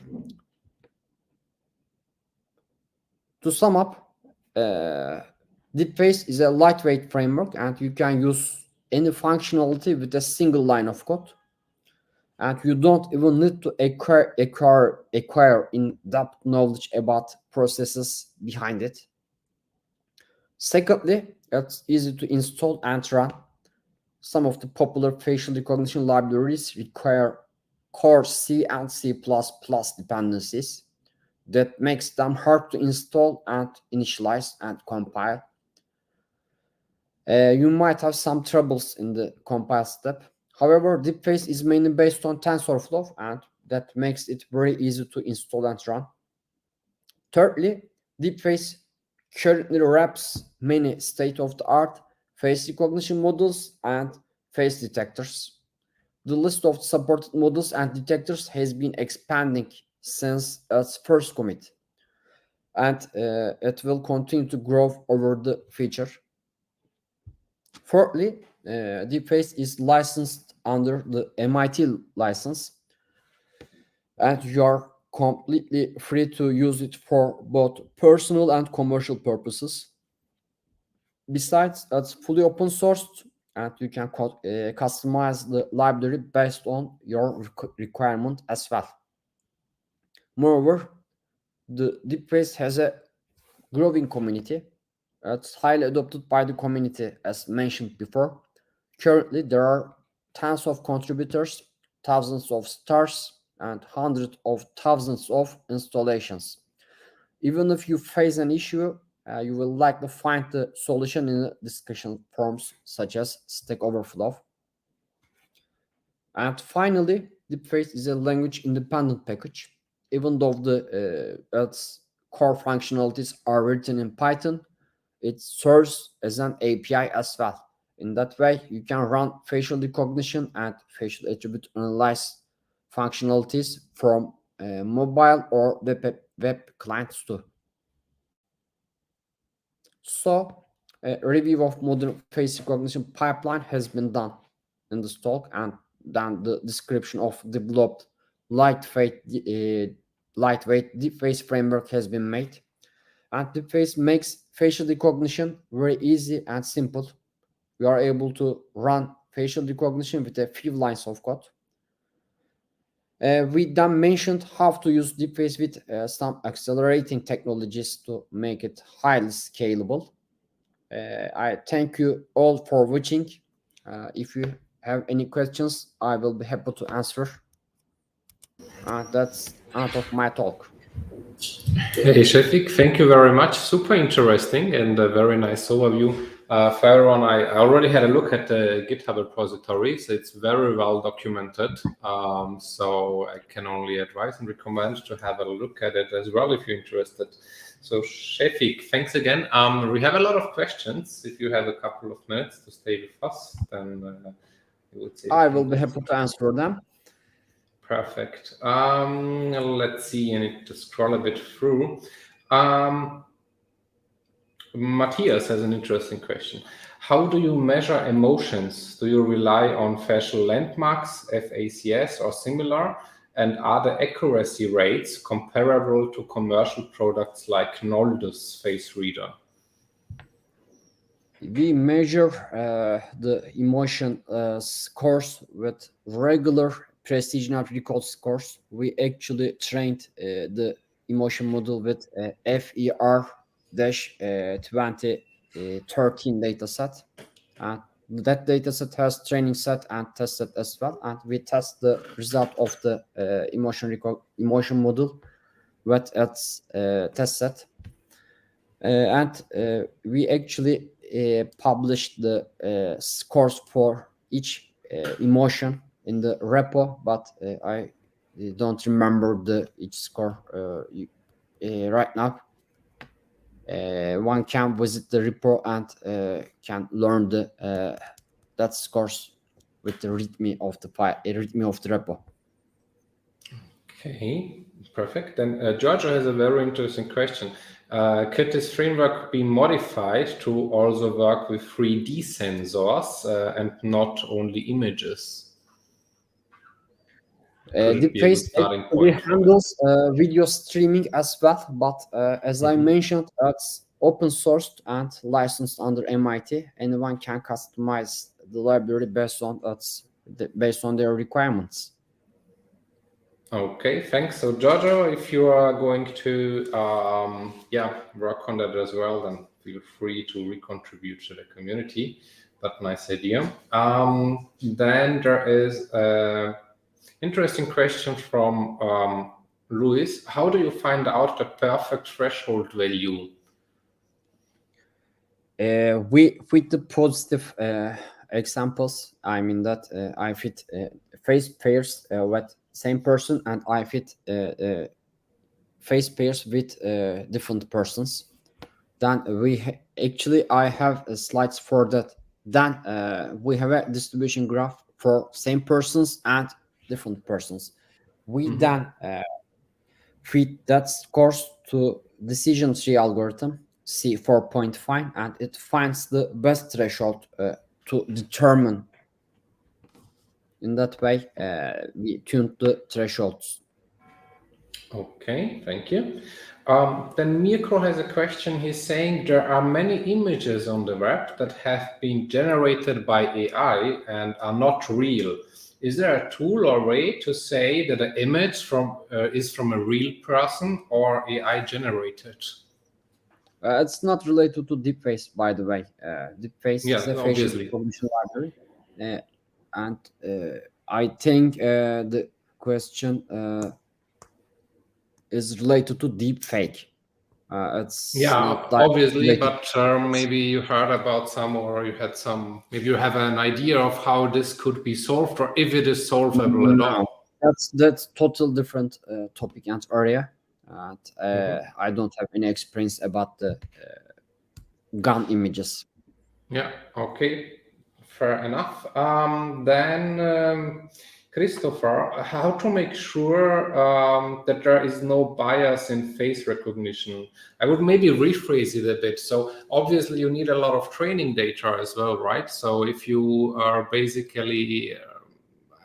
To sum up, DeepFace is a lightweight framework, and you can use any functionality with a single line of code. And you don't even need to acquire in-depth knowledge about processes behind it. Secondly, it's easy to install and run. Some of the popular facial recognition libraries require core C and C++ dependencies that makes them hard to install and initialize and compile. You might have some troubles in the compile step. However, DeepFace is mainly based on TensorFlow, and that makes it very easy to install and run. Thirdly, DeepFace currently wraps many state-of-the-art face recognition models and face detectors. The list of supported models and detectors has been expanding since its first commit, and it will continue to grow over the future. Fourthly, DeepFace is licensed under the MIT license, and you are completely free to use it for both personal and commercial purposes. Besides, it's fully open sourced, and you can customize the library based on your requirement as well. Moreover, the DeepFace has a growing community. It's highly adopted by the community, as mentioned before. Currently, there are tens of contributors, thousands of stars, and hundreds of thousands of installations. Even if you face an issue, you will likely find the solution in the discussion forums such as Stack Overflow. And finally, DeepFace is a language-independent package. Even though its core functionalities are written in Python, it serves as an API as well. In that way, you can run facial recognition and facial attribute analysis functionalities from mobile or web clients too. So, a review of modern face recognition pipeline has been done in this talk, and then the description of developed lightweight DeepFace framework has been made. And DeepFace makes facial recognition very easy and simple. You are able to run facial recognition with a few lines of code. We then mentioned how to use DeepFace with some accelerating technologies to make it highly scalable. I thank you all for watching. If you have any questions, I will be happy to answer. That's out of my talk. Hey, Sefik, thank you very much. Super interesting and a very nice overview. For everyone, I already had a look at the GitHub repository, so it's very well documented. So I can only advise and recommend to have a look at it as well if you're interested. So Sefik, thanks again. We have a lot of questions. If you have a couple of minutes to stay with us, then I will be happy to answer them. Perfect. Let's see. I need to scroll a bit through. Matthias has an interesting question. How do you measure emotions? Do you rely on facial landmarks, FACS, or similar? And are the accuracy rates comparable to commercial products like Noldus Face Reader? We measure the emotion scores with regular precision recall scores, we actually trained the emotion model with FER-2013 dataset. And that dataset has training set and test set as well. And we test the result of the emotion model with its test set. And we actually published the scores for each emotion in the repo, but I don't remember each score right now. One can visit the repo and can learn that scores with the README of the file, README of the repo. Okay, perfect. Then Giorgio has a very interesting question. Could this framework be modified to also work with 3D sensors and not only images? DeepFace actually handles video streaming as well, but as I mentioned, it's open sourced and licensed under MIT. Anyone can customize the library based on their requirements. Okay, thanks. So Giorgio, if you are going to work on that as well, then feel free to recontribute to the community. But nice idea. Then there is a interesting question from Luis. How do you find out the perfect threshold value? With the positive examples, I mean that I fit face pairs with same person, and I fit face pairs with different persons. Then I have slides for that. Then we have a distribution graph for same persons and different persons. We then feed that scores to decision tree algorithm C4.5, and it finds the best threshold to determine. In that way, we tuned the thresholds. Okay, thank you. Then Mirko has a question. He's saying there are many images on the web that have been generated by AI and are not real. Is there a tool or way to say that the image is from a real person or AI generated? It's not related to DeepFace, by the way. DeepFace is a facial recognition library. And I think the question is related to deepfake. It's not obviously, but maybe you heard about some, or you had some. Maybe you have an idea of how this could be solved, or if it is solvable at all. That's total different topic and area. I don't have any experience about the gun images. Yeah. Okay. Fair enough. Then Christopher, how to make sure that there is no bias in face recognition? I would maybe rephrase it a bit. So obviously you need a lot of training data as well, right? So if you are basically,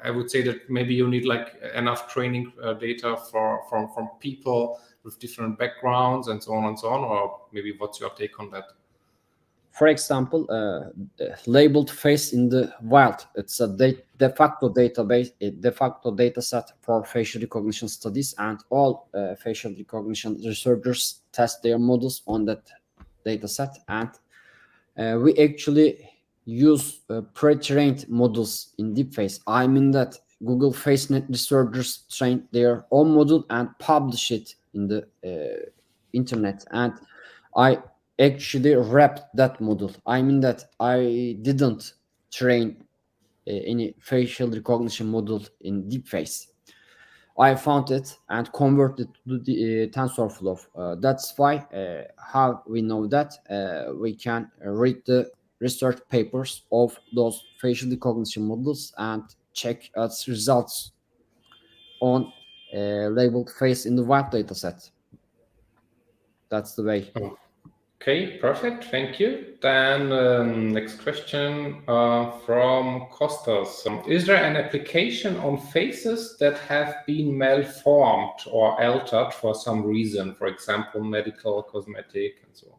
I would say that maybe you need like enough training data from people with different backgrounds and so on, or maybe what's your take on that? For example, labeled face in the wild. It's a de facto database, a de facto data set for facial recognition studies, and all facial recognition researchers test their models on that data set. And we actually use pre-trained models in DeepFace. I mean that Google FaceNet researchers train their own model and publish it in the internet. And I actually wrapped that model. I mean that I didn't train any facial recognition model in DeepFace. I found it and converted to the TensorFlow. That's why how we know that we can read the research papers of those facial recognition models and check its results on labeled face in the wild dataset. That's the way. Okay, perfect. Thank you. Then next question from Kostas. Is there an application on faces that have been malformed or altered for some reason, for example, medical, cosmetic, and so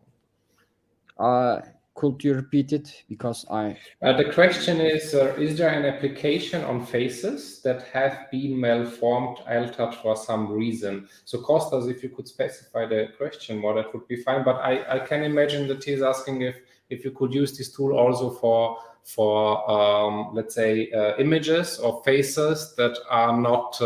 on? could you repeat it? Because The question is there an application on faces that have been malformed, altered for some reason? So Kostas, if you could specify the question more, that would be fine. But I can imagine that he's asking if you could use this tool also for let's say images or faces that are not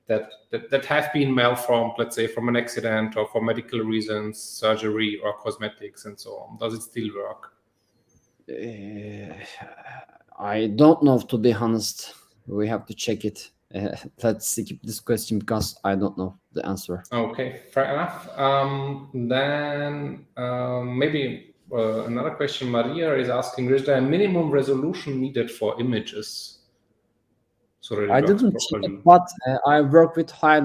that have been malformed, let's say from an accident or for medical reasons, surgery or cosmetics and so on. Does it still work? I don't know, to be honest. We have to check it. Let's skip this question because I don't know the answer. Okay, fair enough. Then maybe another question. Maria is asking: is there a minimum resolution needed for images? So that it I works didn't properly? check it, but I work with high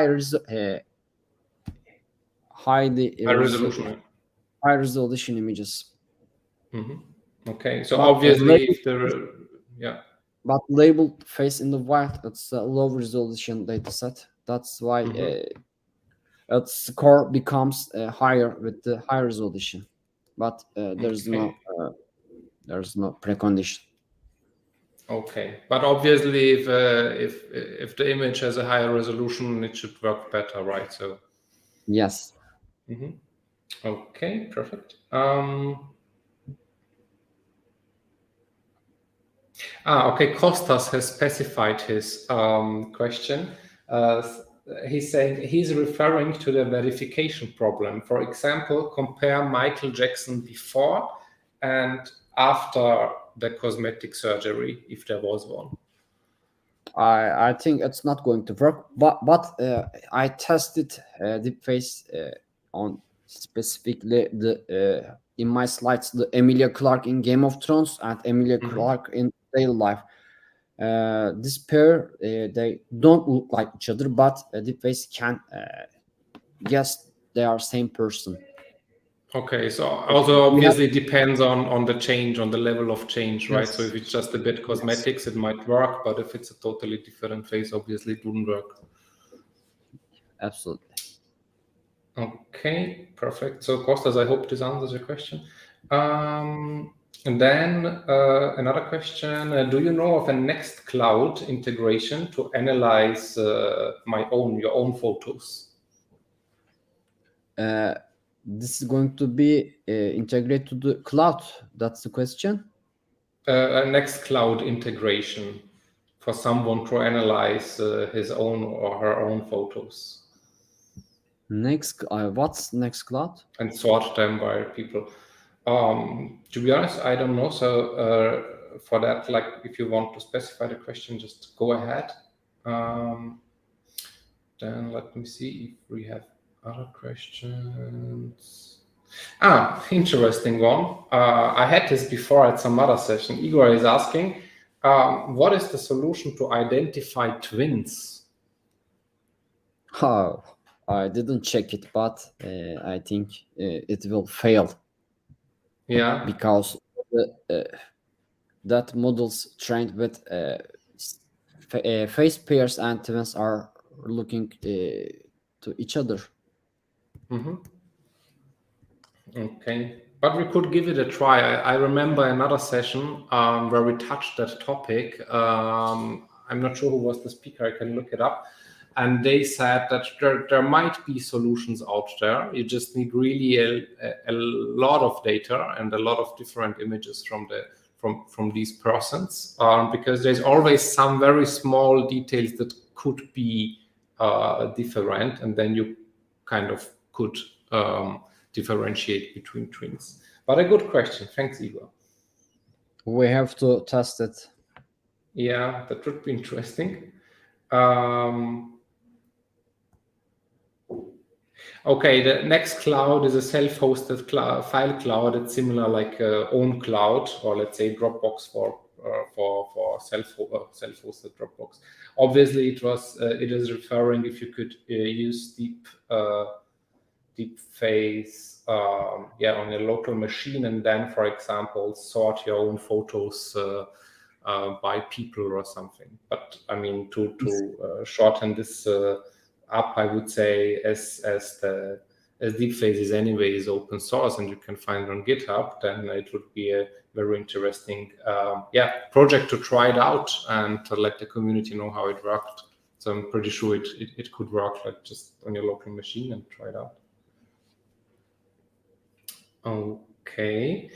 resolution. High resolution images. Mm-hmm. Okay, so But obviously, if there, yeah. But labeled face in the white, it's a low resolution data set. That's why its score becomes higher with the high resolution. But there's no precondition. Okay, but obviously, if the image has a higher resolution, it should work better, right? So yes. Mm-hmm. Okay, perfect. Okay, Kostas has specified his question. He's saying he's referring to the verification problem. For example, compare Michael Jackson before and after the cosmetic surgery, if there was one. I think it's not going to work, but I tested DeepFace on specifically the in my slides the Emilia Clarke in Game of Thrones and Emilia Clarke in real life. This pair they don't look like each other, but DeepFace can guess they are same person. Okay, so also obviously depends on the change, on the level of change, right? Yes. So if it's just a bit cosmetics, it might work, but if it's a totally different face, obviously it wouldn't work. Absolutely. Okay, perfect. So Kostas, I hope this answers your question. And then another question, do you know of a Nextcloud integration to analyze your own photos? This is going to be integrated to the cloud. That's the question. A Nextcloud integration for someone to analyze his own or her own photos. What's Nextcloud? And sort them by people. To be honest, I don't know. So for that, like, if you want to specify the question, just go ahead. Then let me see if we have other questions. Interesting one. I had this before at some other session. Igor is asking, what is the solution to identify twins? Oh, I didn't check it, but I think it will fail. Yeah. Because that models trained with face pairs and twins are looking to each other. Mm-hmm. Okay, but we could give it a try. I remember another session where we touched that topic. I'm not sure who was the speaker. I can look it up. And they said that there might be solutions out there. You just need really a lot of data and a lot of different images from these persons, because there's always some very small details that could be different, and then you kind of could differentiate between twins. But a good question. Thanks, Igor. We have to test it. Yeah, that would be interesting. Okay, the Nextcloud is a self-hosted file cloud. It's similar like own cloud, or let's say Dropbox for self-hosted Dropbox. Obviously, it is referring if you could use DeepFace on a local machine, and then, for example, sort your own photos by people or something. But I mean, to shorten this up, I would say as the as DeepFace is anyways open source and you can find it on GitHub, then it would be a very interesting project to try it out and to let the community know how it worked. So I'm pretty sure it could work like just on your local machine and try it out. Okay,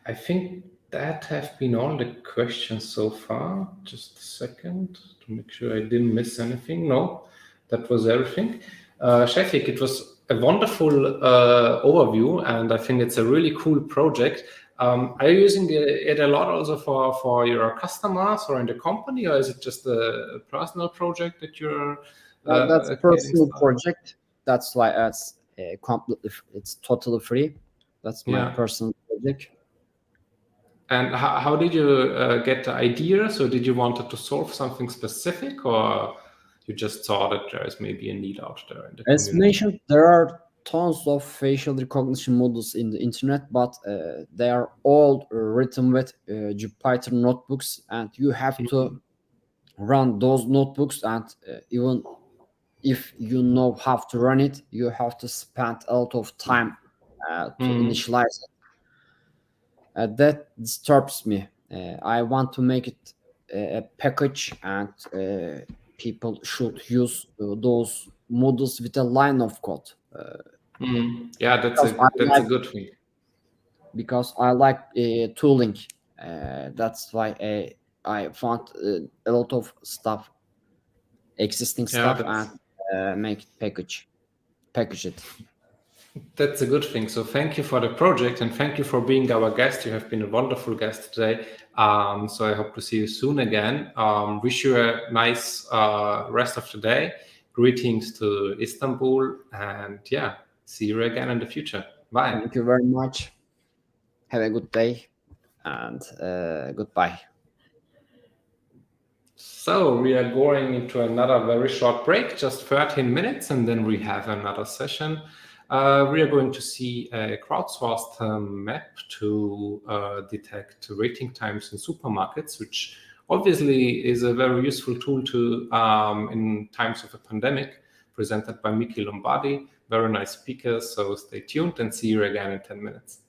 I think that have been all the questions so far. Just a second to make sure I didn't miss anything. No, that was everything. Sefik, it was a wonderful overview, and I think it's a really cool project. Are you using it a lot also for your customers or in the company, or is it just a personal project that you're? That's a personal project. That's why it's totally free. That's my personal project. And how did you get the idea? So did you wanted to solve something specific, or you just saw that there is maybe a need out there in the As community? mentioned, there are tons of facial recognition models in the internet, but they are all written with Jupyter notebooks, and you have to run those notebooks, and even if you know how to run it, you have to spend a lot of time to initialize it. That disturbs me. I want to make it a package, and people should use those models with a line of code. Yeah, that's a good thing. Because I like tooling. That's why I found a lot of stuff, existing stuff, and make it package it. That's a good thing. So thank you for the project, and thank you for being our guest. You have been a wonderful guest today. So I hope to see you soon again. Wish you a nice rest of the day. Greetings to Istanbul, and see you again in the future. Bye. Thank you very much. Have a good day, and goodbye. So we are going into another very short break, just 13 minutes, and then we have another session. We are going to see a crowdsourced map to detect waiting times in supermarkets, which obviously is a very useful tool to in times of a pandemic, presented by Miki Lombardi. Very nice speaker, so stay tuned and see you again in 10 minutes.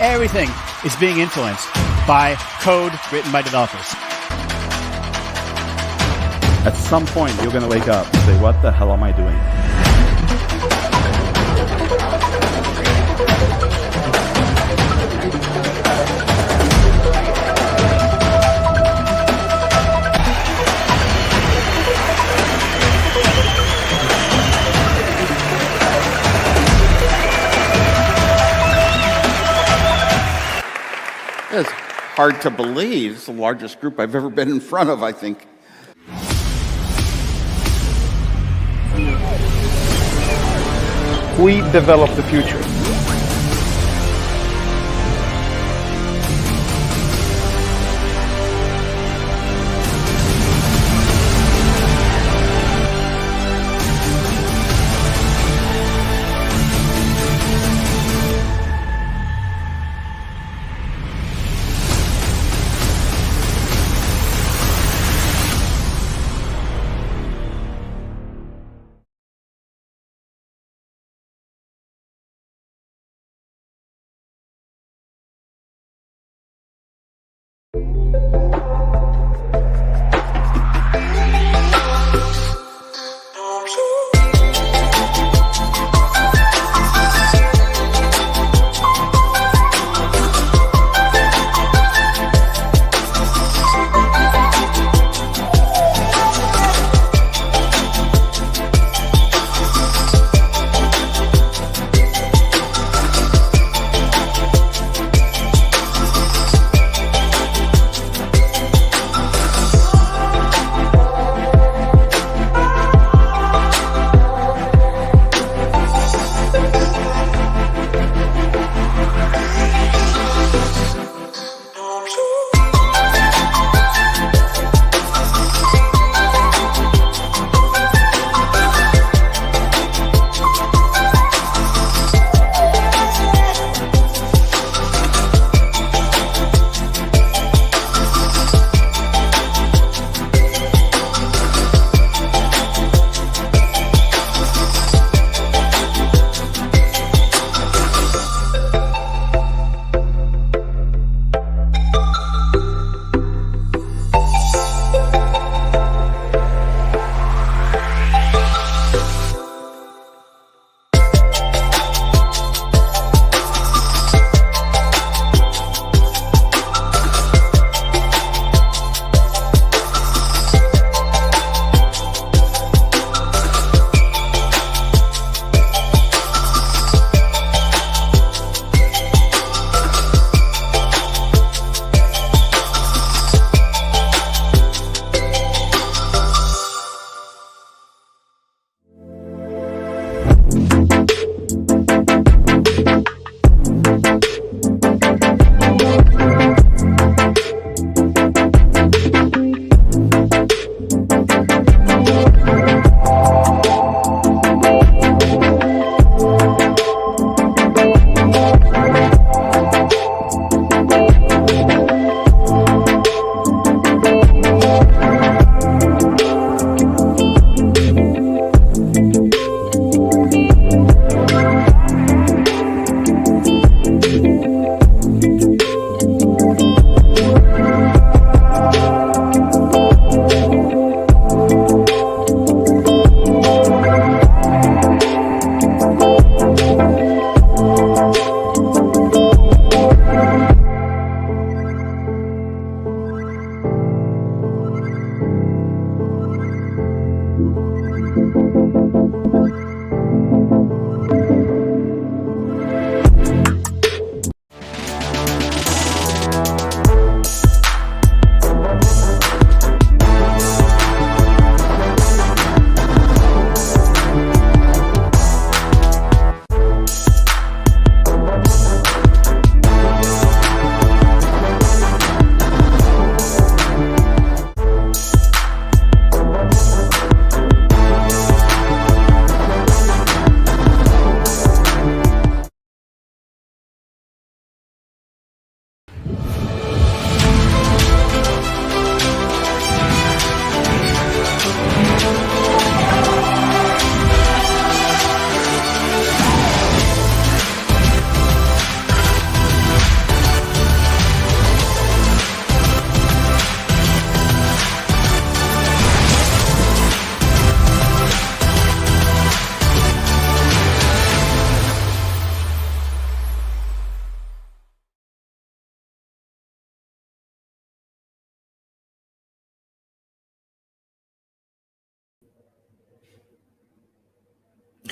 Everything is being influenced by code written by developers. At some point, you're going to wake up and say, what the hell am I doing? It's hard to believe. It's the largest group I've ever been in front of, I think. We develop the future.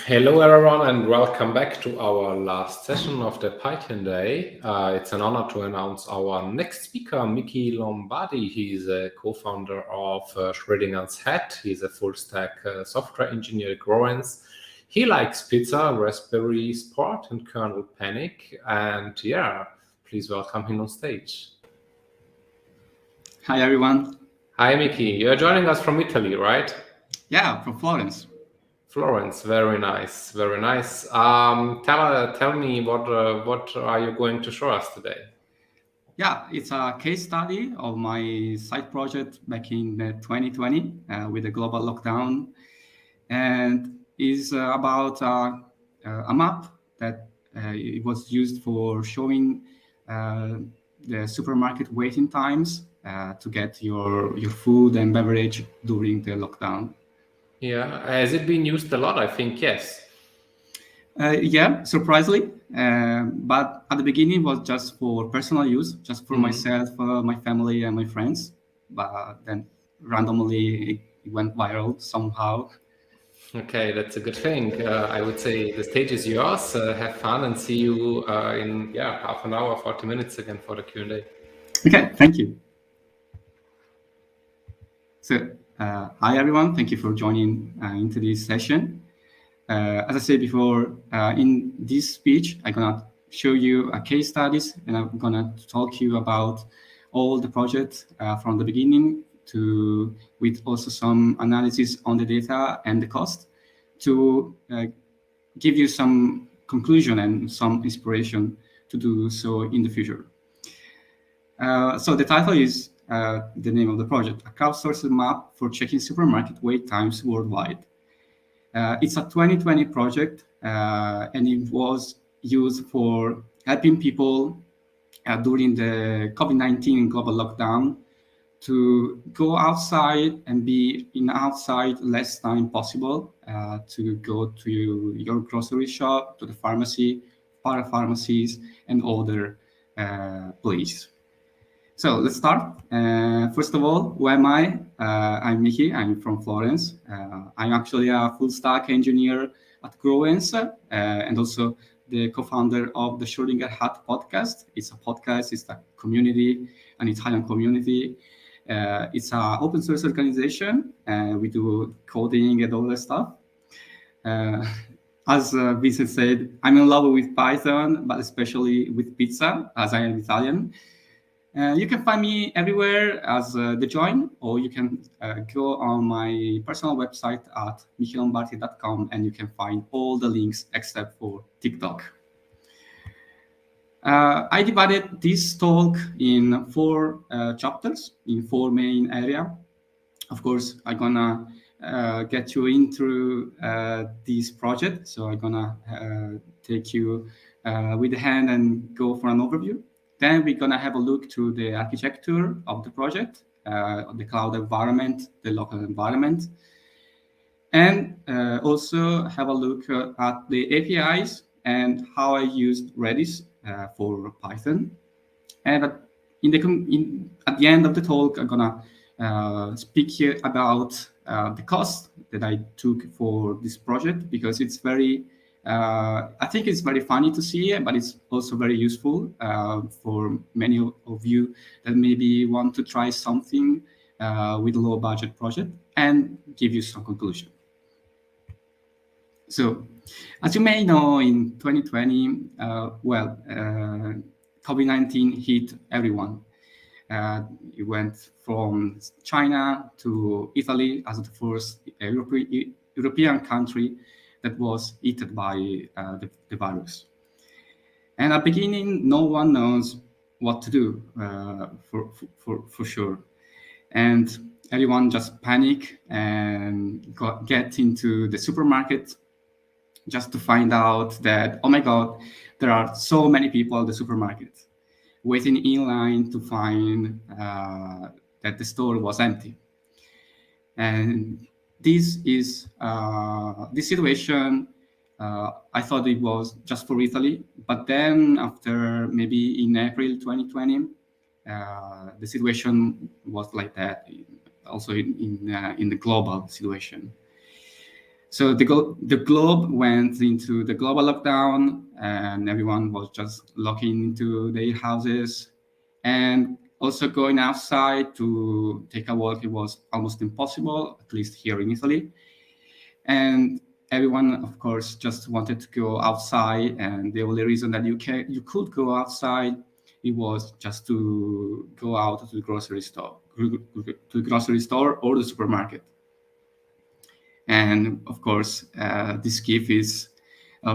Hello everyone and welcome back to our last session of the Python Day. It's an honor to announce our next speaker, Mickey Lombardi. He's a co-founder of Schrödinger's Hat. He's a full-stack software engineer at Growens. He likes pizza, raspberry sport, and kernel panic. And yeah, please welcome him on stage. Hi everyone. Hi Mickey, you're joining us from Italy, right? Yeah, from Florence. Florence, very nice, very nice. Tell me what are you going to show us today? Yeah, it's a case study of my side project back in 2020 with the global lockdown, and is about a map that it was used for showing the supermarket waiting times to get your food and beverage during the lockdown. Yeah, has it been used a lot? I think yes. Yeah, surprisingly. But at the beginning, it was just for personal use, just for myself, my family, and my friends. But then randomly, it went viral somehow. Okay, that's a good thing. I would say the stage is yours. Have fun and see you in half an hour, 40 minutes again for the Q&A. Okay, thank you. So, hi everyone. Thank you for joining into this session. As I said before, in this speech, I'm gonna show you a case studies, and I'm gonna talk you about all the projects from the beginning to with also some analysis on the data and the cost to give you some conclusion and some inspiration to do so in the future. So the title is the name of the project, a crowdsourced map for checking supermarket wait times worldwide. It's a 2020 project, and it was used for helping people during the COVID-19 global lockdown to go outside and be in outside less time possible, to go to your grocery shop, to the pharmacy, parapharmacies, and other places. So let's start. First of all, who am I? I'm Mickey. I'm from Florence. I'm actually a full stack engineer at Growens, and also the co-founder of the Schrödinger Hat podcast. It's a podcast. It's a community, an Italian community. It's an open source organization. We do coding and all that stuff. As Vincent said, I'm in love with Python, but especially with pizza, as I am Italian. You can find me everywhere as The Join, or you can go on my personal website at michilombardi.com, and you can find all the links except for TikTok. I divided this talk in 4 chapters, in 4 main areas. Of course, I'm gonna get you into this project, so I'm gonna take you with the hand and go for an overview. Then we're going to have a look through the architecture of the project, the cloud environment, the local environment, and also have a look at the APIs and how I used Redis for Python. And at the end of the talk, I'm going to speak here about the cost that I took for this project, because it's very I think it's very funny to see, but it's also very useful for many of you that maybe want to try something with a low budget project and give you some conclusion. So, as you may know, in 2020, COVID-19 hit everyone. It went from China to Italy as the first European country that was hit by the virus. And at the beginning, no one knows what to do for sure. And everyone just panic and get into the supermarket just to find out that, oh my God, there are so many people at the supermarket waiting in line to find that the store was empty. And this situation, I thought it was just for Italy, but then after maybe in April 2020, the situation was like that, also in the global situation. So the globe went into the global lockdown, and everyone was just locking into their houses. And also going outside to take a walk, it was almost impossible, at least here in Italy. And everyone, of course, just wanted to go outside. And the only reason that you could go outside, it was just to go out to the grocery store, or the supermarket. And of course, this gift is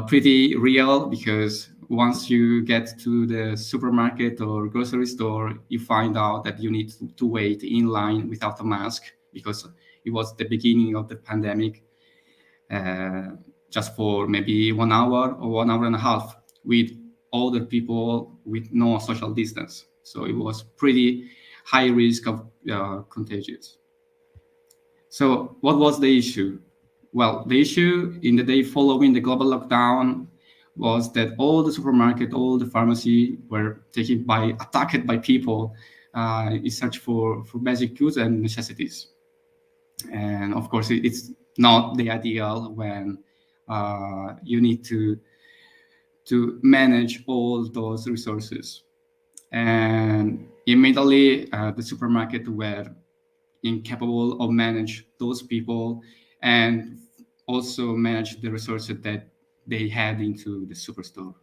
pretty real, because once you get to the supermarket or grocery store, you find out that you need to wait in line without a mask, because it was the beginning of the pandemic, just for maybe 1 hour or 1 hour and a half with older people with no social distance. So it was pretty high risk of contagious. So what was the issue? Well, the issue in the day following the global lockdown was that all the supermarket, all the pharmacy were attacked by people in search for basic goods and necessities. And of course, it's not the ideal when you need to manage all those resources. And immediately, the supermarket were incapable of manage those people and also manage the resources that they had into the superstore.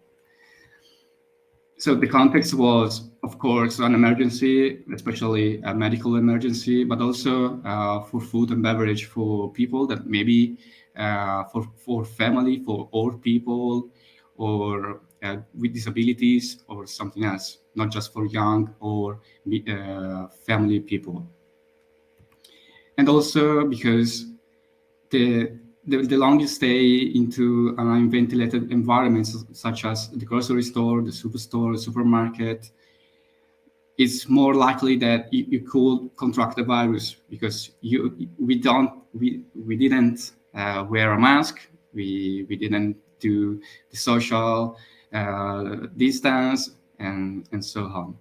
So the context was, of course, an emergency, especially a medical emergency, but also for food and beverage for people that maybe for family, for old people, or with disabilities or something else, not just for young or family people. And also because the longest stay into unventilated environments, such as the grocery store, the superstore, the supermarket, it's more likely that you could contract the virus, because we didn't wear a mask, we didn't do the social distance, and so on.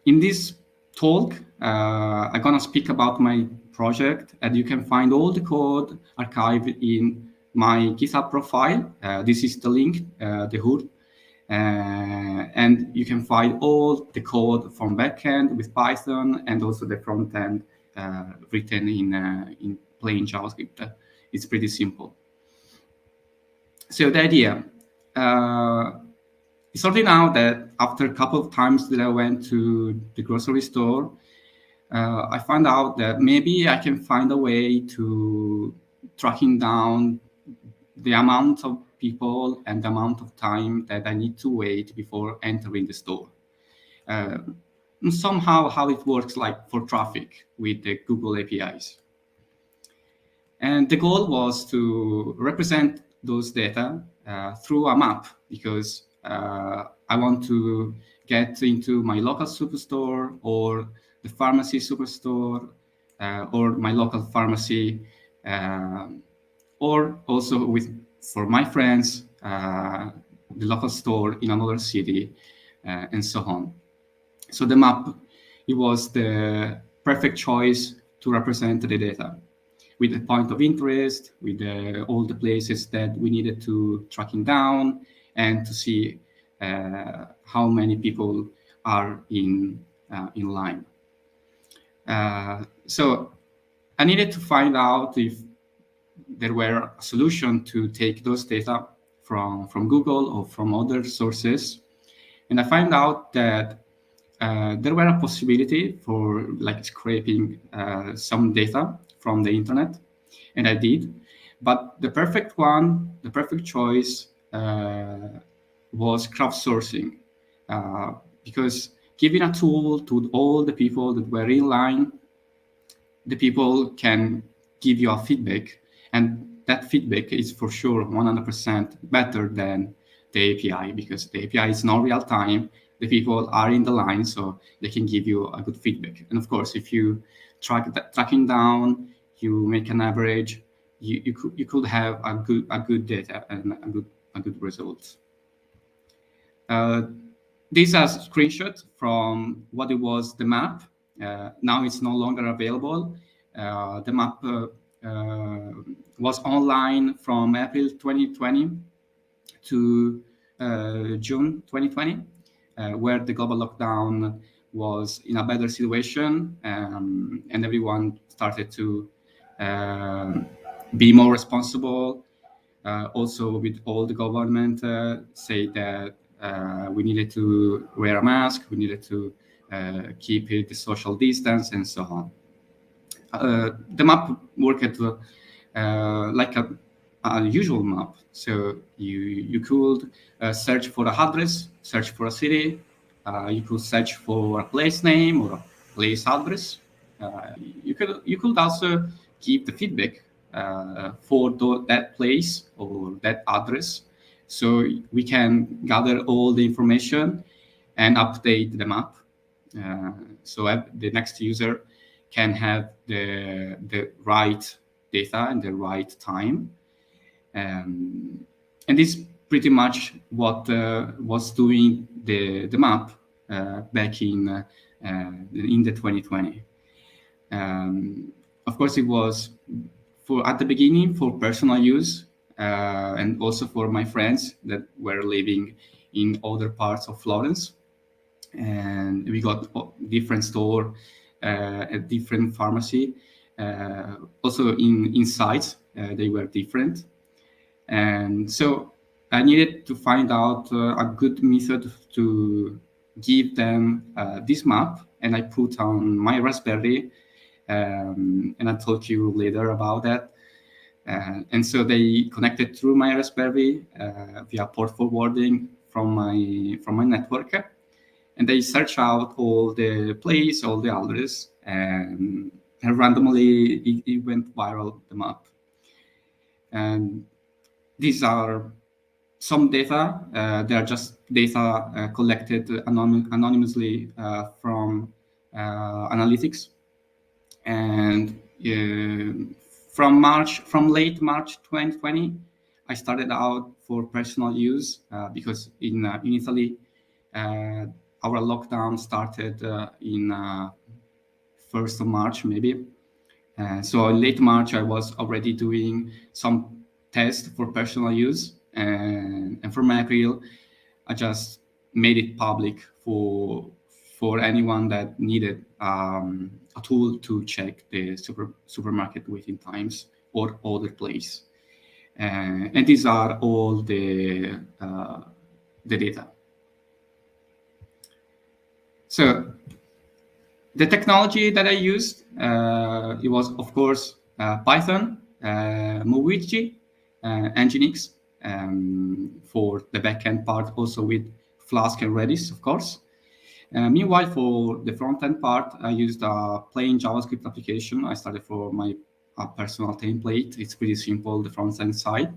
In this talk, I'm gonna speak about my project, and you can find all the code archived in my GitHub profile. This is the link, the hood, and you can find all the code from backend with Python, and also the front end written in plain JavaScript. It's pretty simple. So the idea, it's starting out that after a couple of times that I went to the grocery store, I found out that maybe I can find a way to tracking down the amount of people and the amount of time that I need to wait before entering the store. Somehow how it works like for traffic with the Google APIs. And the goal was to represent those data through a map, because I want to get into my local superstore or the pharmacy superstore or my local pharmacy, or also for my friends, the local store in another city, and so on. So the map, it was the perfect choice to represent the data, with a point of interest, with all the places that we needed to tracking down, and to see how many people are in line. So I needed to find out if there were a solution to take those data from Google or from other sources. And I found out that there were a possibility for like scraping some data from the internet, and I did. But the perfect choice was crowdsourcing, because giving a tool to all the people that were in line, the people can give you a feedback, and that feedback is for sure 100% better than the API, because the API is not real time. The people are in the line, so they can give you a good feedback. And of course, if you tracking down, you make an average, you could have a good data and a good result. These are screenshots from what it was the map. Now it's no longer available. The map was online from April 2020 to June 2020, where the global lockdown was in a better situation, and everyone started to be more responsible. Also, with all the government say that we needed to wear a mask, we needed to keep the social distance, and so on. The map worked like a usual map. So you could search for an address, search for a city. You could search for a place name or a place address. You could also give the feedback for that place or that address. So we can gather all the information and update the map. So the next user can have the right data and the right time. And this is pretty much what was doing the map back in the 2020. Of course, it was at the beginning for personal use and also for my friends that were living in other parts of Florence. And we got different store, a different pharmacy. Also in sites, they were different. And so I needed to find out a good method to give them this map, and I put on my Raspberry, and I'll talk you later about that. And so they connected through my Raspberry via port forwarding from my network, and they search out all the place, all the address, and randomly it went viral, the map. And these are some data. They are just data collected anonymously from analytics. And from late March 2020, I started out for personal use because in Italy, our lockdown started in 1st of March, maybe. So in late March, I was already doing some tests for personal use. And from April, I just made it public for anyone that needed a tool to check the supermarket waiting times or other place. And these are all the data. So the technology that I used, it was, of course, Python, Mowici, Nginx, for the backend part, also with Flask and Redis, of course. Meanwhile, for the front-end part, I used a plain JavaScript application. I started for my personal template. It's pretty simple, the front-end side.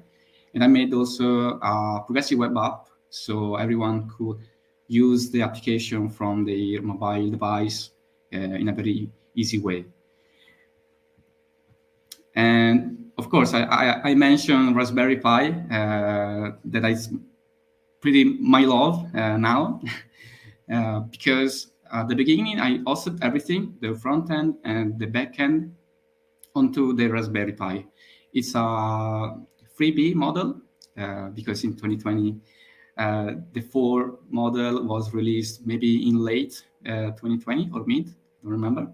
And I made also a progressive web app, so everyone could use the application from their mobile device in a very easy way. And of course, I mentioned Raspberry Pi, that is pretty my love now, because at the beginning, I hosted everything, the front end and the back end, onto the Raspberry Pi. It's a freebie model, because in 2020, the 4 model was released maybe in late 2020 or mid, I don't remember.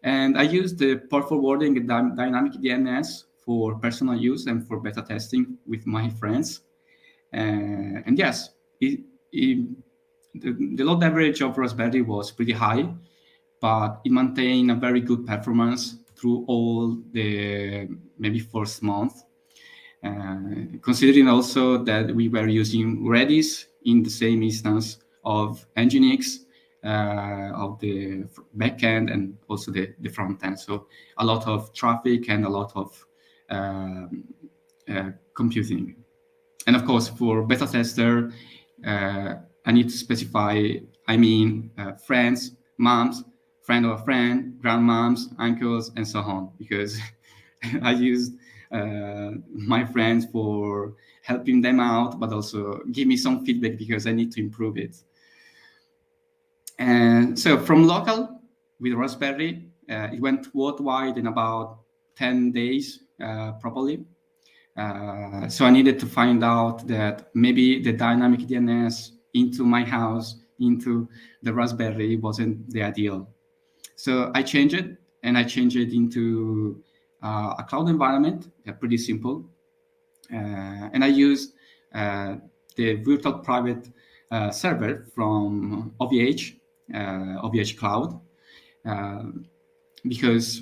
And I used the port forwarding and dynamic DNS for personal use and for beta testing with my friends. And yes, the load average of Raspberry was pretty high, but it maintained a very good performance through all the maybe first month. Considering also that we were using Redis in the same instance of Nginx, of the backend and also the front end. So a lot of traffic and a lot of computing. And of course, for beta tester, I need to specify, friends, moms, friend of a friend, grandmoms, uncles, and so on, because I used my friends for helping them out, but also give me some feedback because I need to improve it. And so from local with Raspberry, it went worldwide in about 10 days probably. So I needed to find out that maybe the dynamic DNS into my house, into the Raspberry, wasn't the ideal. So I changed it, and I changed it into a cloud environment, pretty simple. And I used the virtual private server from OVH Cloud, because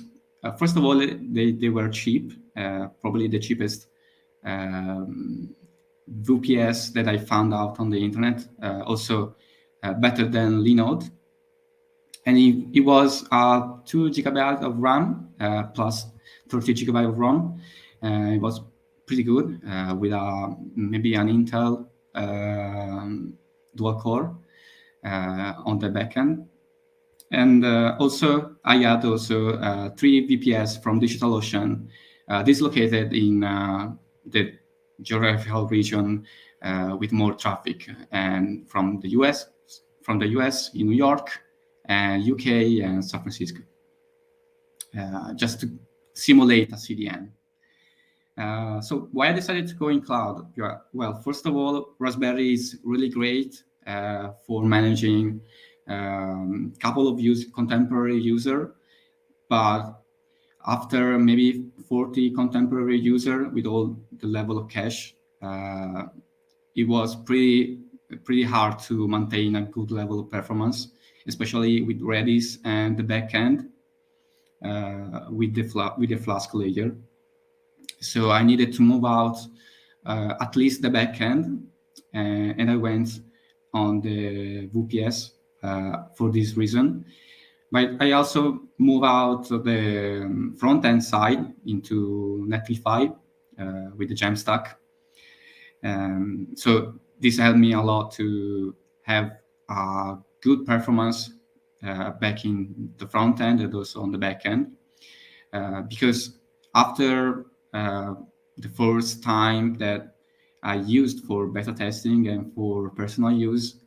first of all, they were cheap, probably the cheapest VPS that I found out on the internet, also better than Linode. And it was 2 GB of RAM plus 30 GB of ROM. It was pretty good with maybe an Intel dual core on the backend. And also, I had 3 VPS from DigitalOcean, dislocated in the geographical region with more traffic, and from the US in New York, and UK and San Francisco, just to simulate a CDN. So why I decided to go in cloud? Well, first of all, Raspberry is really great for managing couple of contemporary user, but after maybe 40 contemporary user with all the level of cache, it was pretty hard to maintain a good level of performance, especially with Redis and the backend with the Flask layer. So I needed to move out at least the backend, and I went on the VPS for this reason. But I also move out the front-end side into Netlify with the Jamstack. So this helped me a lot to have a good performance back in the front end and also on the back end. Because after the first time that I used for beta testing and for personal use,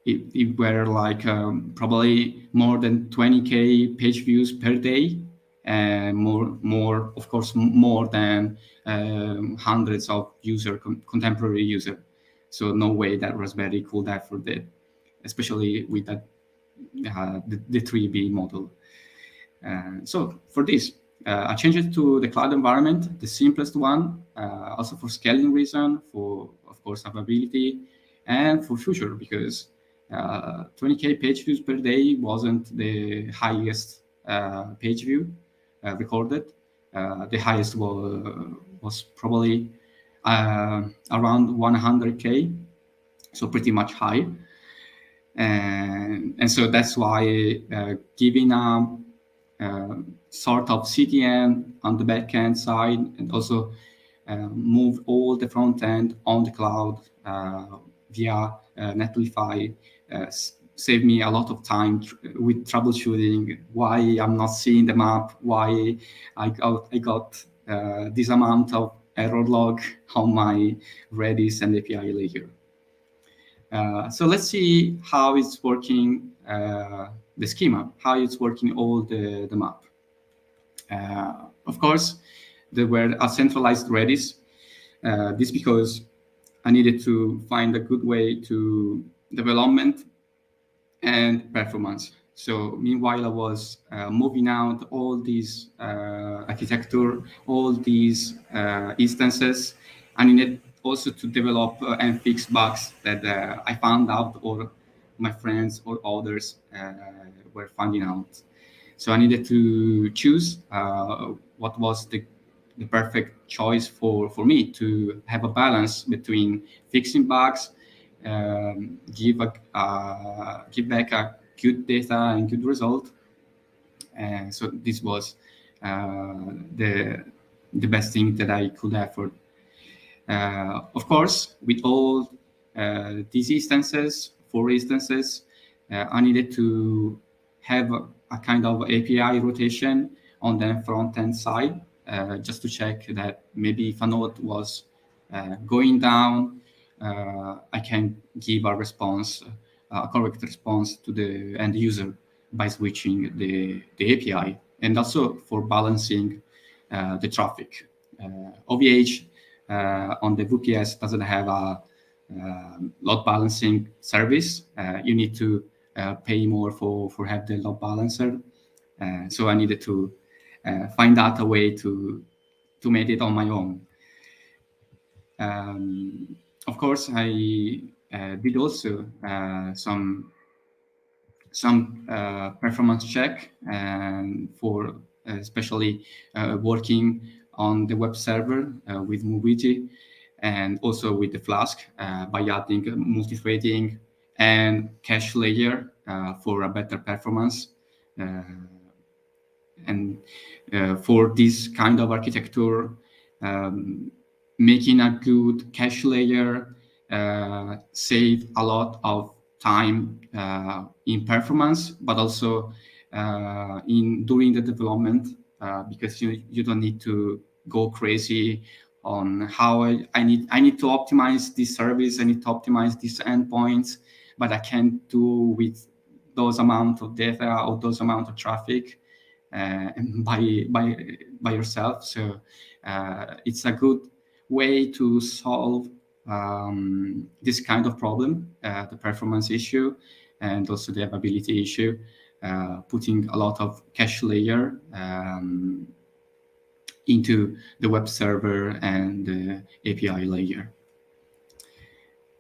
it were like probably more than 20K page views per day, and more of course more than hundreds of contemporary user. So no way that Raspberry could afford it, especially with that the 3B model. So for this, I changed it to the cloud environment, the simplest one, also for scaling reason, for of course availability, and for future, because 20K page views per day wasn't the highest page view recorded. The highest was probably around 100K, so pretty much high. And so that's why giving a sort of CDN on the backend side, and also move all the front end on the cloud via Netlify, saved me a lot of time with troubleshooting, why I'm not seeing the map, why I got this amount of error log on my Redis and API layer. So let's see how it's working, the schema, how it's working all the map. Of course, there were a centralized Redis. This because I needed to find a good way to development and performance. So meanwhile, I was moving out all these architecture, all these instances. I needed also to develop and fix bugs that I found out, or my friends or others were finding out. So I needed to choose what was the perfect choice for me to have a balance between fixing bugs, give back a good data and good result. And so this was the best thing that I could afford. Of course, with all these instances, 4 instances, I needed to have a kind of API rotation on the front-end side, just to check that maybe if a node was going down, I can give a response, a correct response to the end user by switching the API and also for balancing the traffic. OVH on the VPS doesn't have a load balancing service. You need to pay more for have the load balancer. So I needed to find out a way to make it on my own. Of course, I did also some performance check for especially working on the web server with Movigi and also with the Flask by adding multi-threading and cache layer for a better performance. And for this kind of architecture, making a good cache layer save a lot of time in performance, but also during the development, because you don't need to go crazy on how I need to optimize this service, I need to optimize these endpoints, but I can't do with those amount of data or those amount of traffic by yourself. So it's a good way to solve this kind of problem, the performance issue, and also the availability issue, putting a lot of cache layer into the web server and the API layer.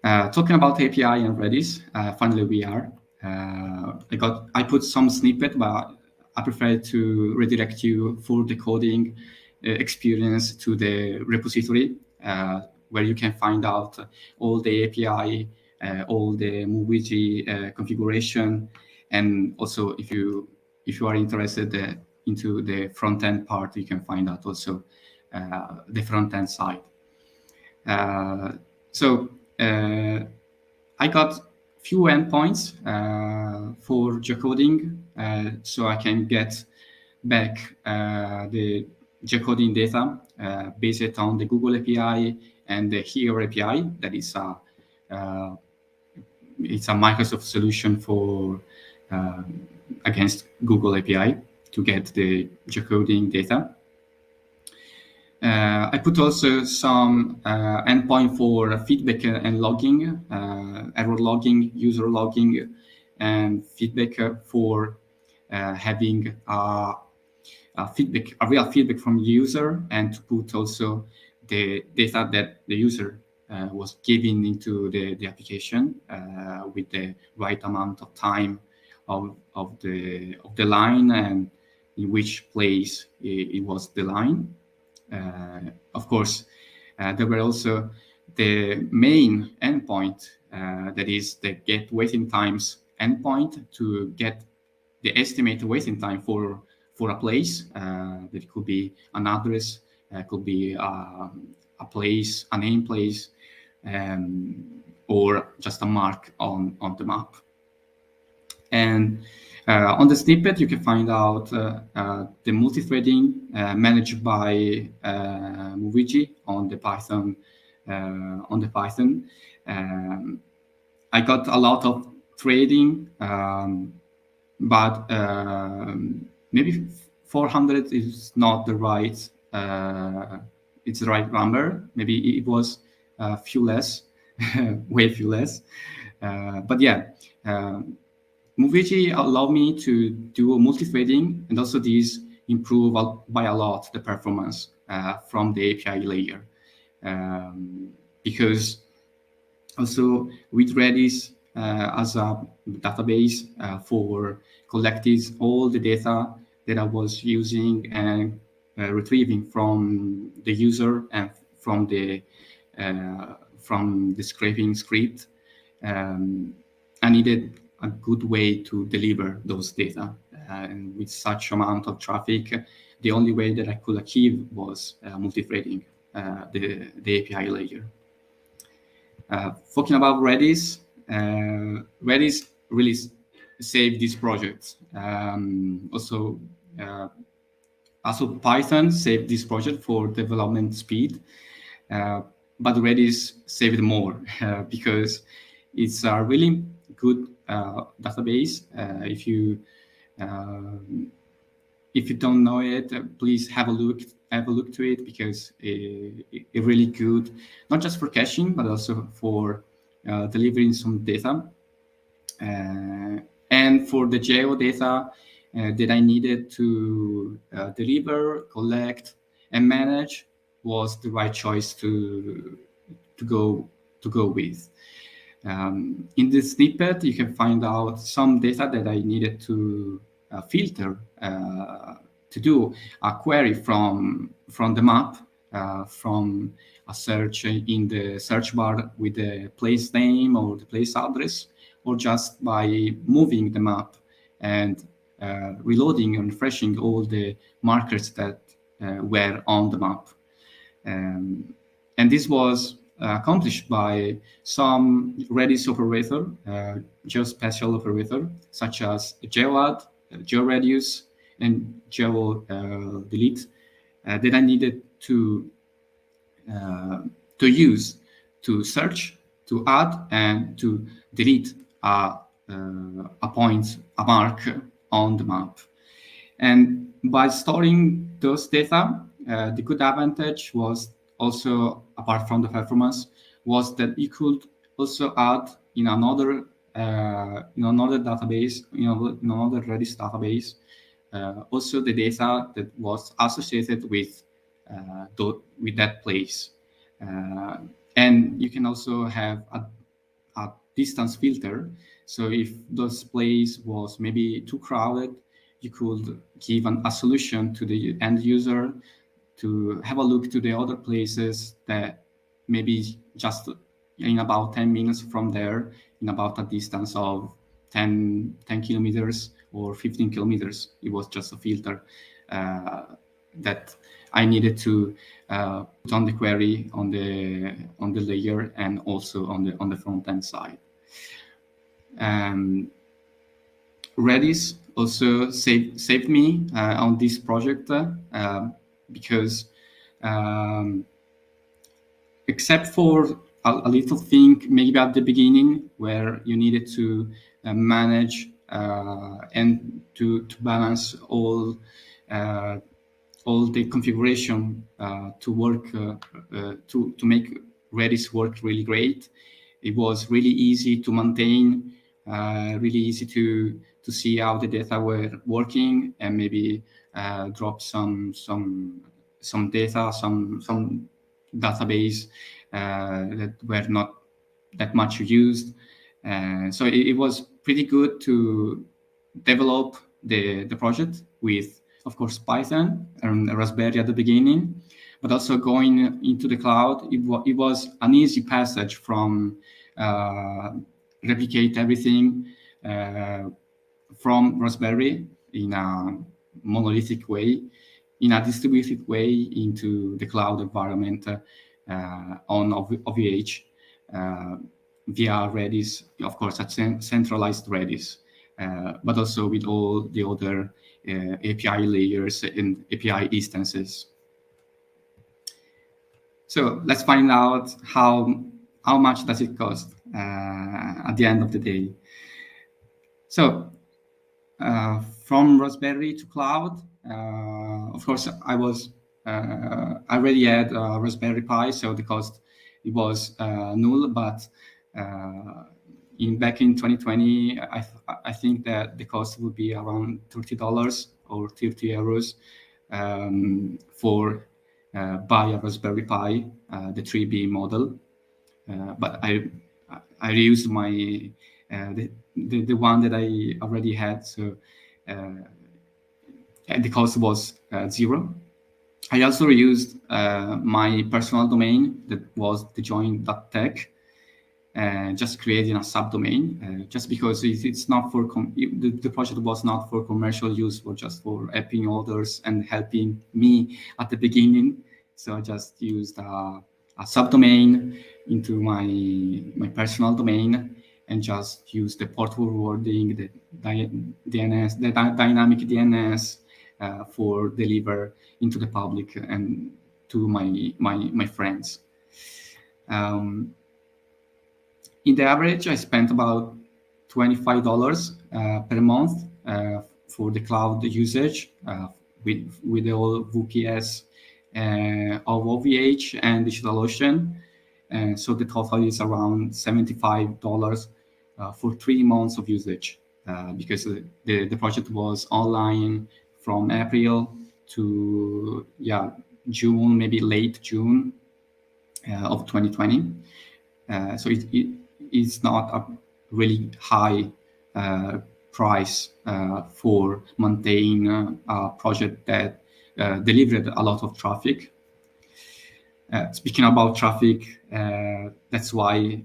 Talking about API and Redis, finally we are. I put some snippet, but I prefer to redirect you for the coding experience to the repository, where you can find out all the API, all the Movigi configuration, and also if you are interested into the front end part, you can find out also the front end side. So I got few endpoints for geocoding, so I can get back the geocoding data based on the Google API and the Here API. That is it's a Microsoft solution for against Google API to get the geocoding data. I put also some endpoint for feedback and logging, error logging, user logging, and feedback for having a real feedback from the user, and to put also the data that the user was giving into the application with the right amount of time of the line and in which place it was the line. Of course, there were also the main endpoint, that is the get waiting times endpoint, to get the estimated waiting time for a place. That could be an address, could be a place, a name place, or just a mark on the map. And on the snippet, you can find out the multi-threading managed by Movigi on the Python. I got a lot of threading, but maybe 400 is not the right. It's the right number. Maybe it was a few less, way few less. But yeah. Movigi allowed me to do multi-threading, and also these improve by a lot the performance from the API layer. Because also with Redis as a database for collecting all the data that I was using and retrieving from the user and from the scraping script, I needed a good way to deliver those data. And with such amount of traffic, the only way that I could achieve was multi-threading the API layer. Talking about Redis, Redis really saved this project. Also Python saved this project for development speed, but Redis saved more because it's a really good database. If you if you don't know it, please have a look to it, because it's really good, not just for caching, but also for delivering some data. And for the geo data that I needed to deliver, collect, and manage, was the right choice to go with. In this snippet, you can find out some data that I needed to filter, to do a query from the map, from a search in the search bar with the place name or the place address, or just by moving the map and reloading and refreshing all the markers that were on the map. And this was accomplished by some Redis operator, geospatial operator, such as geoadd, georadius, and geodelete, that I needed to use to search, to add, and to delete a point, a mark on the map. And by storing those data, the good advantage was also, apart from the performance, was that you could also add in another database, in another Redis database, also the data that was associated with that place. And you can also have a distance filter. So if those place was maybe too crowded, you could give a solution to the end user to have a look to the other places that maybe just in about 10 minutes from there, in about a distance of 10 kilometers or 15 kilometers. It was just a filter that I needed to put on the query on the layer and also on the front end side. Redis also saved me on this project because except for a little thing maybe at the beginning where you needed to manage and to balance all the configuration to work to make Redis work really great. It was really easy to maintain, really easy to see how the data were working, and maybe drop some data, some database that were not that much used. So it was pretty good to develop the project with, of course, Python and Raspberry at the beginning, but also going into the cloud. It was an easy passage from replicate everything from Raspberry in a monolithic way, in a distributed way into the cloud environment on OVH via Redis, of course, at centralized Redis, but also with all the other API layers and API instances. So let's find out how much does it cost at the end of the day. So from Raspberry to cloud, of course, I already had a Raspberry Pi, so the cost, it was null. But back in 2020, I think that the cost would be around $30 or 30 euros for buy a Raspberry Pi, the 3B model. But I reused my the one that I already had, so and the cost was zero. I also used my personal domain that was thejoin.tech, just creating a subdomain, just because it's not for the project was not for commercial use, but just for helping others and helping me at the beginning. So I just used a subdomain into my personal domain and just use the port forwarding, the DNS, the dynamic DNS for deliver into the public and to my friends. In the average, I spent about $25 per month for the cloud usage with all VPS of OVH and DigitalOcean. So the total is around $75 for 3 months of usage, because the project was online from April to June, maybe late June of 2020. So it's not a really high price for maintaining a project that delivered a lot of traffic. Speaking about traffic, that's why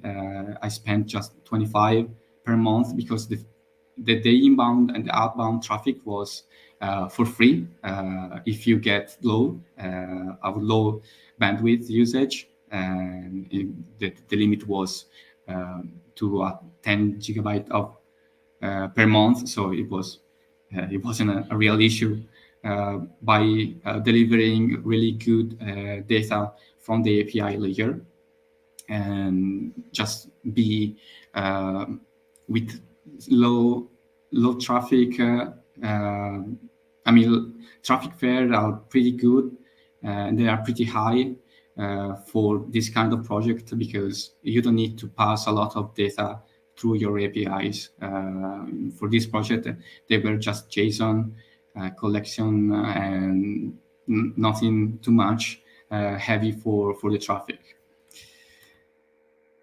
I spent just 25 per month, because the inbound and the outbound traffic was for free if you get low bandwidth usage, and the limit was to 10 gigabyte of per month. So it wasn't a real issue. By delivering really good data from the API layer, and just be with low traffic. I mean, traffic fares are pretty good, and they are pretty high for this kind of project, because you don't need to pass a lot of data through your APIs. For this project, they were just JSON collection and nothing too much heavy for the traffic.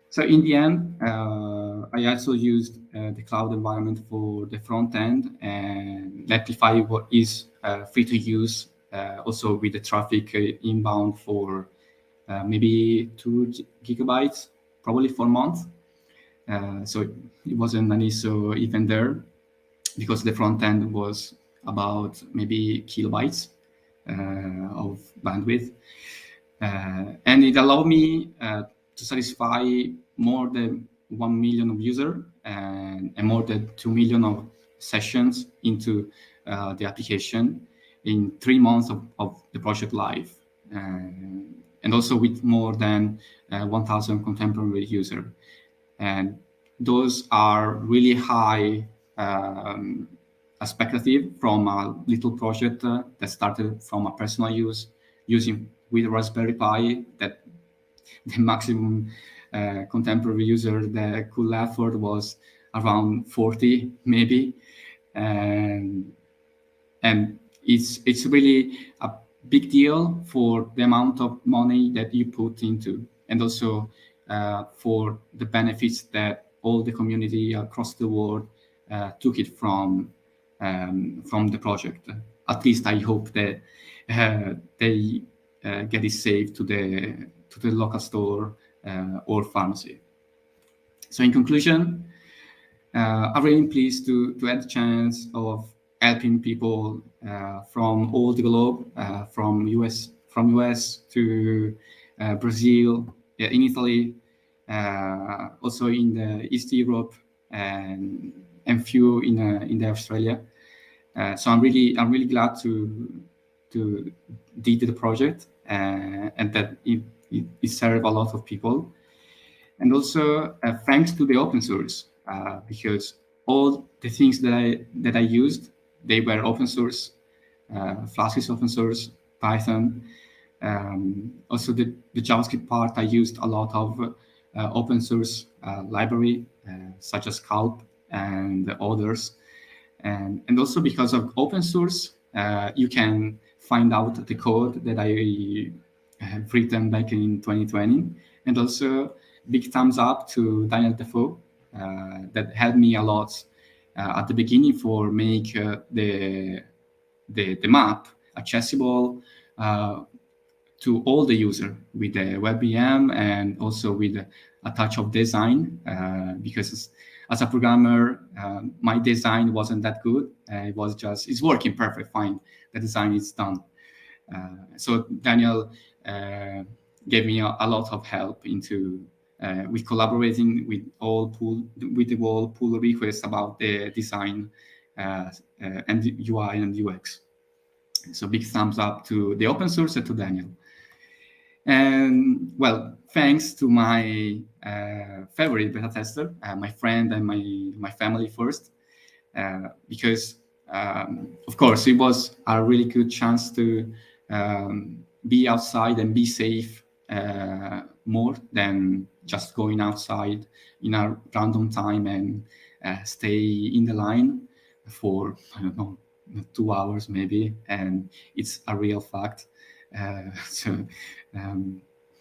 So in the end, I also used the cloud environment for the front end, and Netlify is free to use, also with the traffic inbound for maybe 2 gigabytes, probably for a month. So it wasn't an issue even there, because the front end was about maybe kilobytes of bandwidth. And it allowed me to satisfy more than 1 million of users and more than 2 million of sessions into the application in 3 months of the project live. And also with more than 1,000 contemporary users. And those are really high expectative from a little project that started from a personal use, using with Raspberry Pi, that the maximum contemporary user that could afford was around 40 maybe. And it's really a big deal for the amount of money that you put into, and also for the benefits that all the community across the world took it from the project. At least I hope that they get it saved to the local store or pharmacy. So in conclusion, I'm really pleased to have the chance of helping people from all the globe, from US to Brazil, in Italy, also in the East Europe, and few in the Australia. So I'm really glad to did the project, and that it served a lot of people. And also thanks to the open source, because all the things that I used, they were open source. Flask is open source, Python. Also the JavaScript part, I used a lot of open source library, such as Scalp and others. And also because of open source, you can find out the code that I have written back in 2020. And also big thumbs up to Daniel Defoe, that helped me a lot at the beginning for make the map accessible to all the user with the WebVM, and also with a touch of design, because as a programmer, my design wasn't that good. It's working perfect, fine. The design is done. So Daniel gave me a lot of help into with collaborating with the whole pull requests about the design and the UI and UX. So big thumbs up to the open source and to Daniel. And well, thanks to my favorite beta tester, my friend and my family first, because of course, it was a really good chance to be outside and be safe more than just going outside in a random time and stay in the line for, I don't know, 2 hours maybe, and it's a real fact. So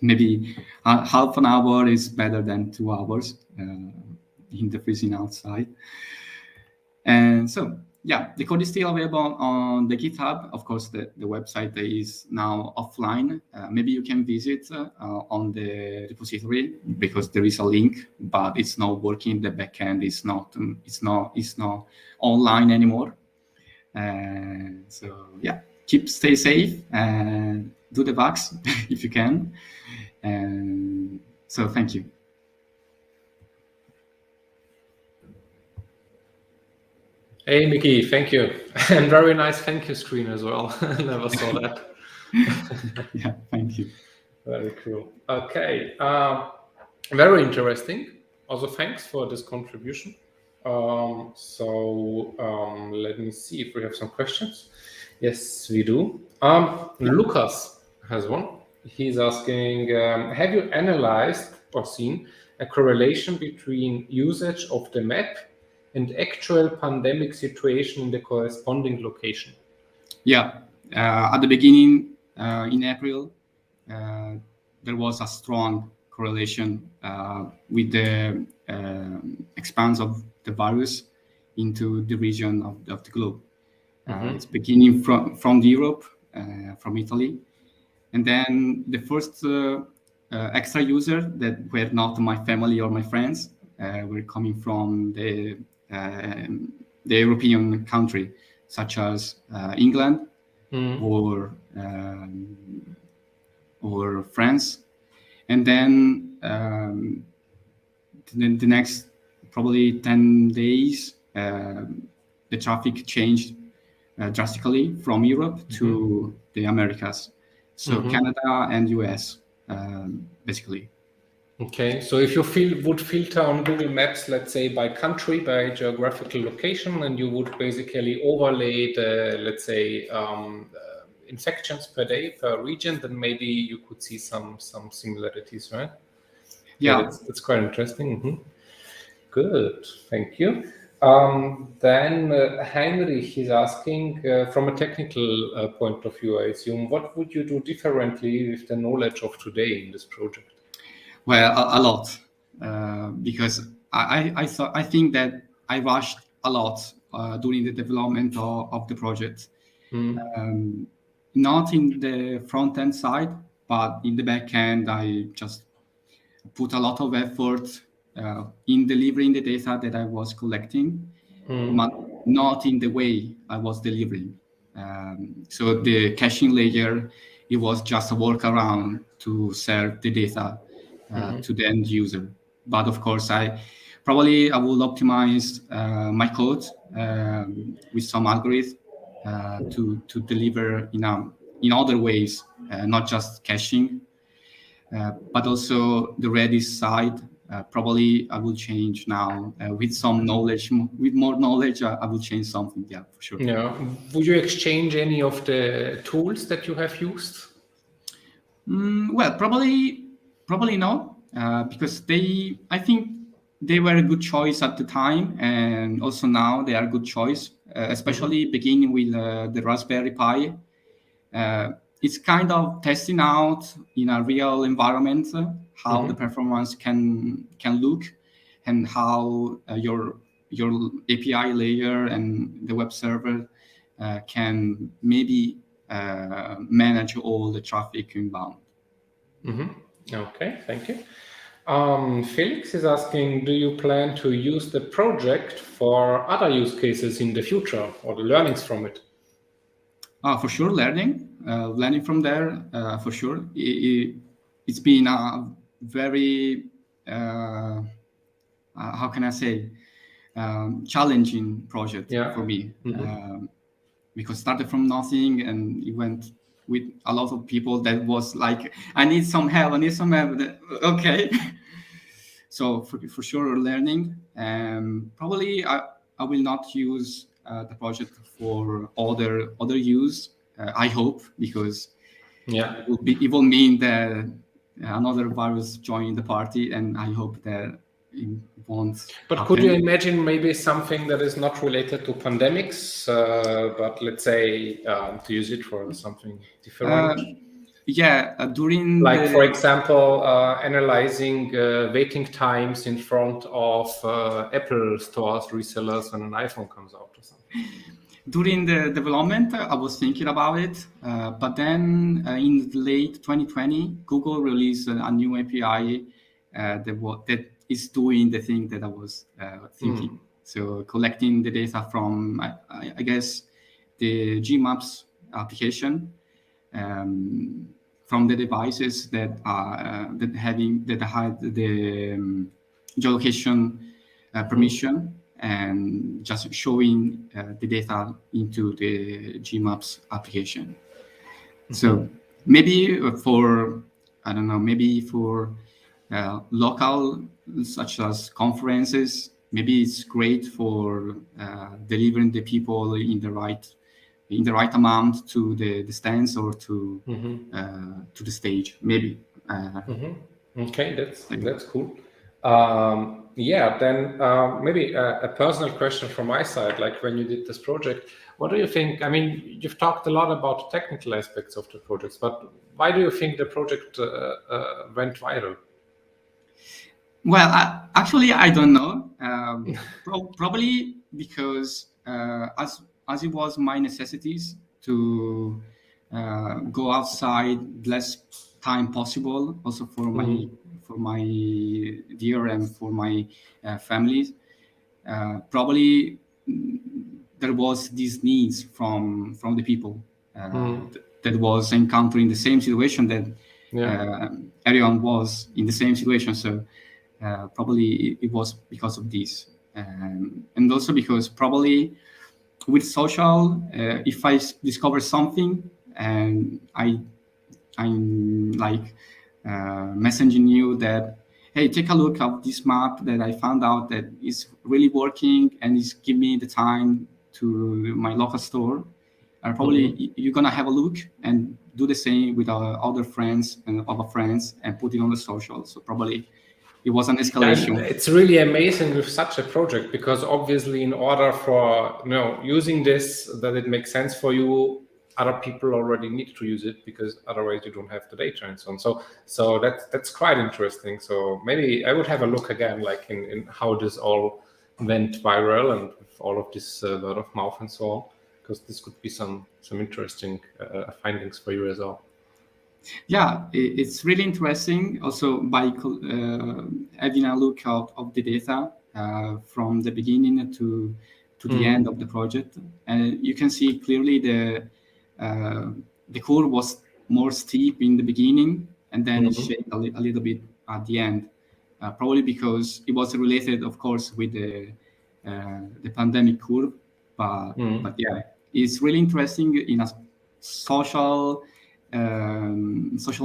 maybe half an hour is better than 2 hours in the freezing outside. And so, yeah, the code is still available on the GitHub. Of course, the website is now offline. Maybe you can visit on the repository because there is a link, but it's not working. The backend is not online anymore. So yeah, stay safe and do the bugs if you can. And so thank you. Hey, Mickey, thank you. And very nice thank you screen as well. I never saw that. Yeah, thank you. Very cool. Okay, very interesting. Also, thanks for this contribution. Let me see if we have some questions. Yes, we do. Lucas has one. He's asking, have you analyzed or seen a correlation between usage of the map and actual pandemic situation in the corresponding location? Yeah, at the beginning, in April, there was a strong correlation with the expanse of the virus into the region of the globe. It's beginning from Europe, from Italy. And then the first extra users that were not my family or my friends were coming from the European country, such as England or France. And then the next probably 10 days, the traffic changed drastically from Europe to the Americas. So Canada and US, basically. Okay, so if you would filter on Google Maps, let's say by country, by geographical location, and you would basically overlay the, let's say, infections per day per region, then maybe you could see some similarities, right? Yeah, that's quite interesting. Good, thank you. Then Heinrich is asking, from a technical point of view, I assume, what would you do differently with the knowledge of today in this project? Well, a lot, because I think that I rushed a lot during the development of the project. Not in the front end side, but in the back end, I just put a lot of effort in delivering the data that I was collecting, but not in the way I was delivering. So the caching layer, it was just a workaround to serve the data to the end user. But of course, I will optimize my code with some algorithm to deliver in other ways, not just caching, but also the Redis side. Probably I will change now with some knowledge, with more knowledge. I will change something. Yeah, for sure. Yeah. Would you exchange any of the tools that you have used? Well, probably no, because I think they were a good choice at the time, and also now they are a good choice, especially beginning with the Raspberry Pi. It's kind of testing out in a real environment how the performance can look, and how your API layer and the web server can maybe manage all the traffic inbound. Okay, thank you. Felix is asking, do you plan to use the project for other use cases in the future, or the learnings from it? For sure, learning from there, for sure. It's been a very, how can I say, challenging project for me. Because started from nothing, and it went with a lot of people that was like, I need some help. Okay. So for sure, learning. Probably I will not use the project for other use. I hope, because it will mean that another virus join the party, and I hope that it won't. But happen. could you imagine maybe something that is not related to pandemics, but let's say to use it for something different? During for example, analyzing waiting times in front of Apple stores, resellers when an iPhone comes out or something. During the development, I was thinking about it, but then in late 2020, Google released a new API that is doing the thing that I was thinking. So collecting the data from, I guess, the Gmaps application. From the devices that had the geolocation permission, and just showing the data into the Gmaps application. So maybe for local, such as conferences, maybe it's great for delivering the people in the right amount to the stands or to the stage, maybe. Okay, that's cool. Then maybe a personal question from my side, like when you did this project, what do you think? I mean, you've talked a lot about technical aspects of the projects, but why do you think the project went viral? Well, actually, I don't know. Probably because as it was my necessities to go outside less time possible, also for my dear and for my families. Probably there was these needs from the people that was encountering the same situation that everyone was in the same situation. So probably it was because of this, and also because probably with social, if I discover something and I'm like messaging you that, hey, take a look at this map that I found out that is really working and is giving me the time to my local store. Probably you're gonna have a look and do the same with our other friends and other friends and put it on the social. So probably it was an escalation. It's really amazing with such a project, because obviously in order for using this, that it makes sense for you, other people already need to use it, because otherwise you don't have the data and so on. So that's quite interesting. So maybe I would have a look again, like in how this all went viral and with all of this word of mouth and so on, because this could be some interesting findings for you as well. Yeah, it's really interesting. Also, by having a look of the data from the beginning to the end of the project, and you can see clearly the curve was more steep in the beginning, and then it shaped a little bit at the end. Probably because it was related, of course, with the pandemic curve. But yeah, it's really interesting in a social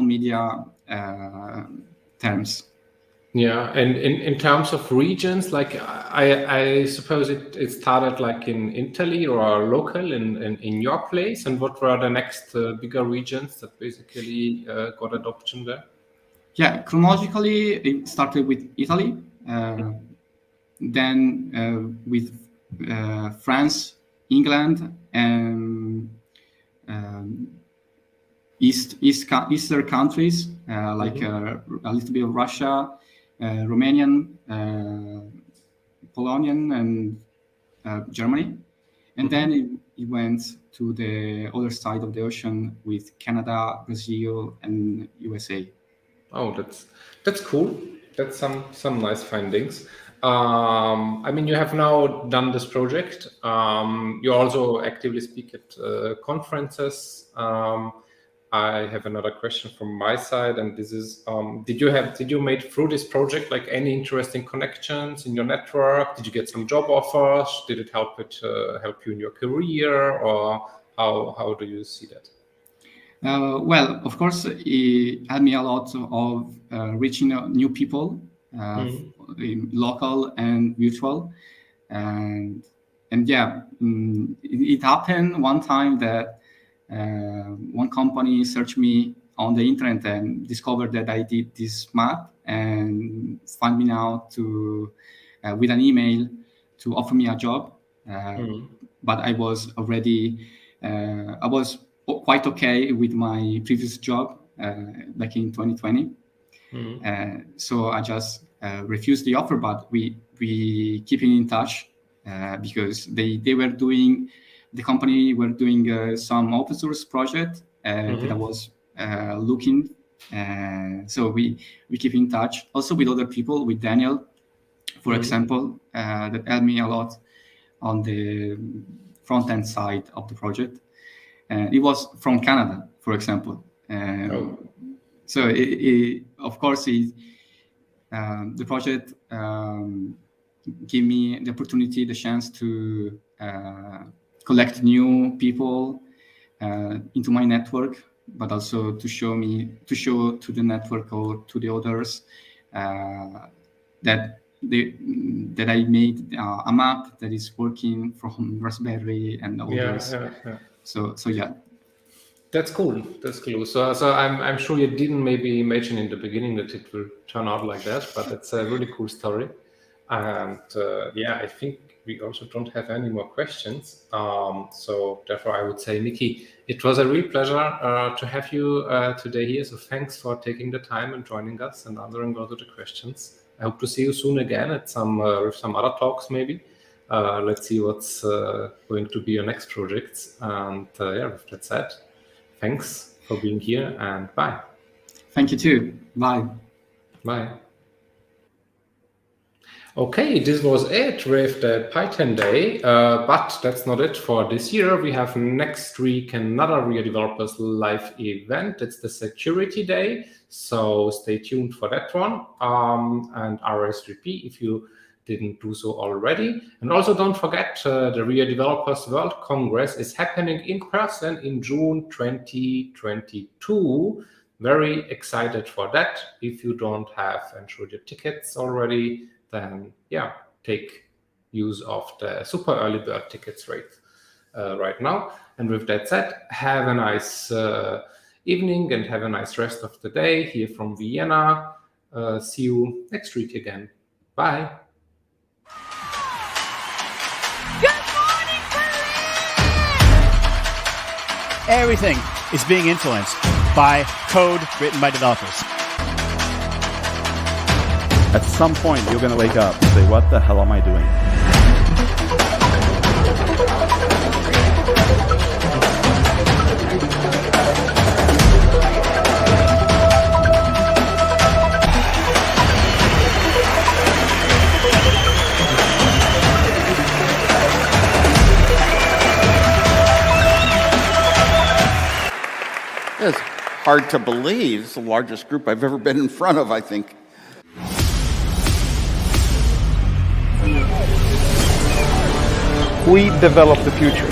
media terms. Yeah, and in terms of regions, like I suppose it started like in Italy or local in your place, and what were the next bigger regions that basically got adoption there? Yeah, chronologically it started with Italy, then with France, England, and Eastern countries like a little bit of Russia, Romanian, Polonian, and Germany, and then it went to the other side of the ocean with Canada, Brazil, and USA. Oh, that's cool. That's some nice findings. I mean, you have now done this project. You also actively speak at conferences. I have another question from my side, and this is: did you make through this project like any interesting connections in your network? Did you get some job offers? Did it help you in your career, or how do you see that? Well, of course, it helped me a lot of reaching out new people, local and virtual, and yeah, it happened one time that one company searched me on the internet and discovered that I did this map and find me now to with an email to offer me a job. But I was already I was quite okay with my previous job back in 2020. So I just refused the offer, but we keeping in touch because the company were doing some open source project that I was looking. So we keep in touch also with other people, with Daniel, for example, that helped me a lot on the front end side of the project. It was from Canada, for example. So of course, the project gave me the opportunity, the chance to collect new people into my network, but also to show to the network or to the others that I made a map that is working from Raspberry and others. So yeah. That's cool. So I'm sure you didn't maybe imagine in the beginning that it will turn out like that, but it's a really cool story. And I think we also don't have any more questions. So therefore, I would say, Nikki, it was a real pleasure to have you today here. So thanks for taking the time and joining us and answering all of the questions. I hope to see you soon again at with some other talks maybe. Let's see what's going to be your next projects. And with that said, thanks for being here and bye. Thank you too. Bye. Bye. Okay, this was it with the Python Day, but that's not it for this year. We have next week another WeAreDevelopers live event. It's the Security Day, so stay tuned for that one. And RSVP if you didn't do so already. And also don't forget the WeAreDevelopers World Congress is happening in person in June 2022. Very excited for that. If you don't have ensured your tickets already, then take use of the super early bird tickets rate right now. And with that said, have a nice evening and have a nice rest of the day here from Vienna. See you next week again. Bye. Good morning, Everything is being influenced by code written by developers. At some point, you're going to wake up and say, what the hell am I doing? It's hard to believe. It's the largest group I've ever been in front of, I think. We develop the future.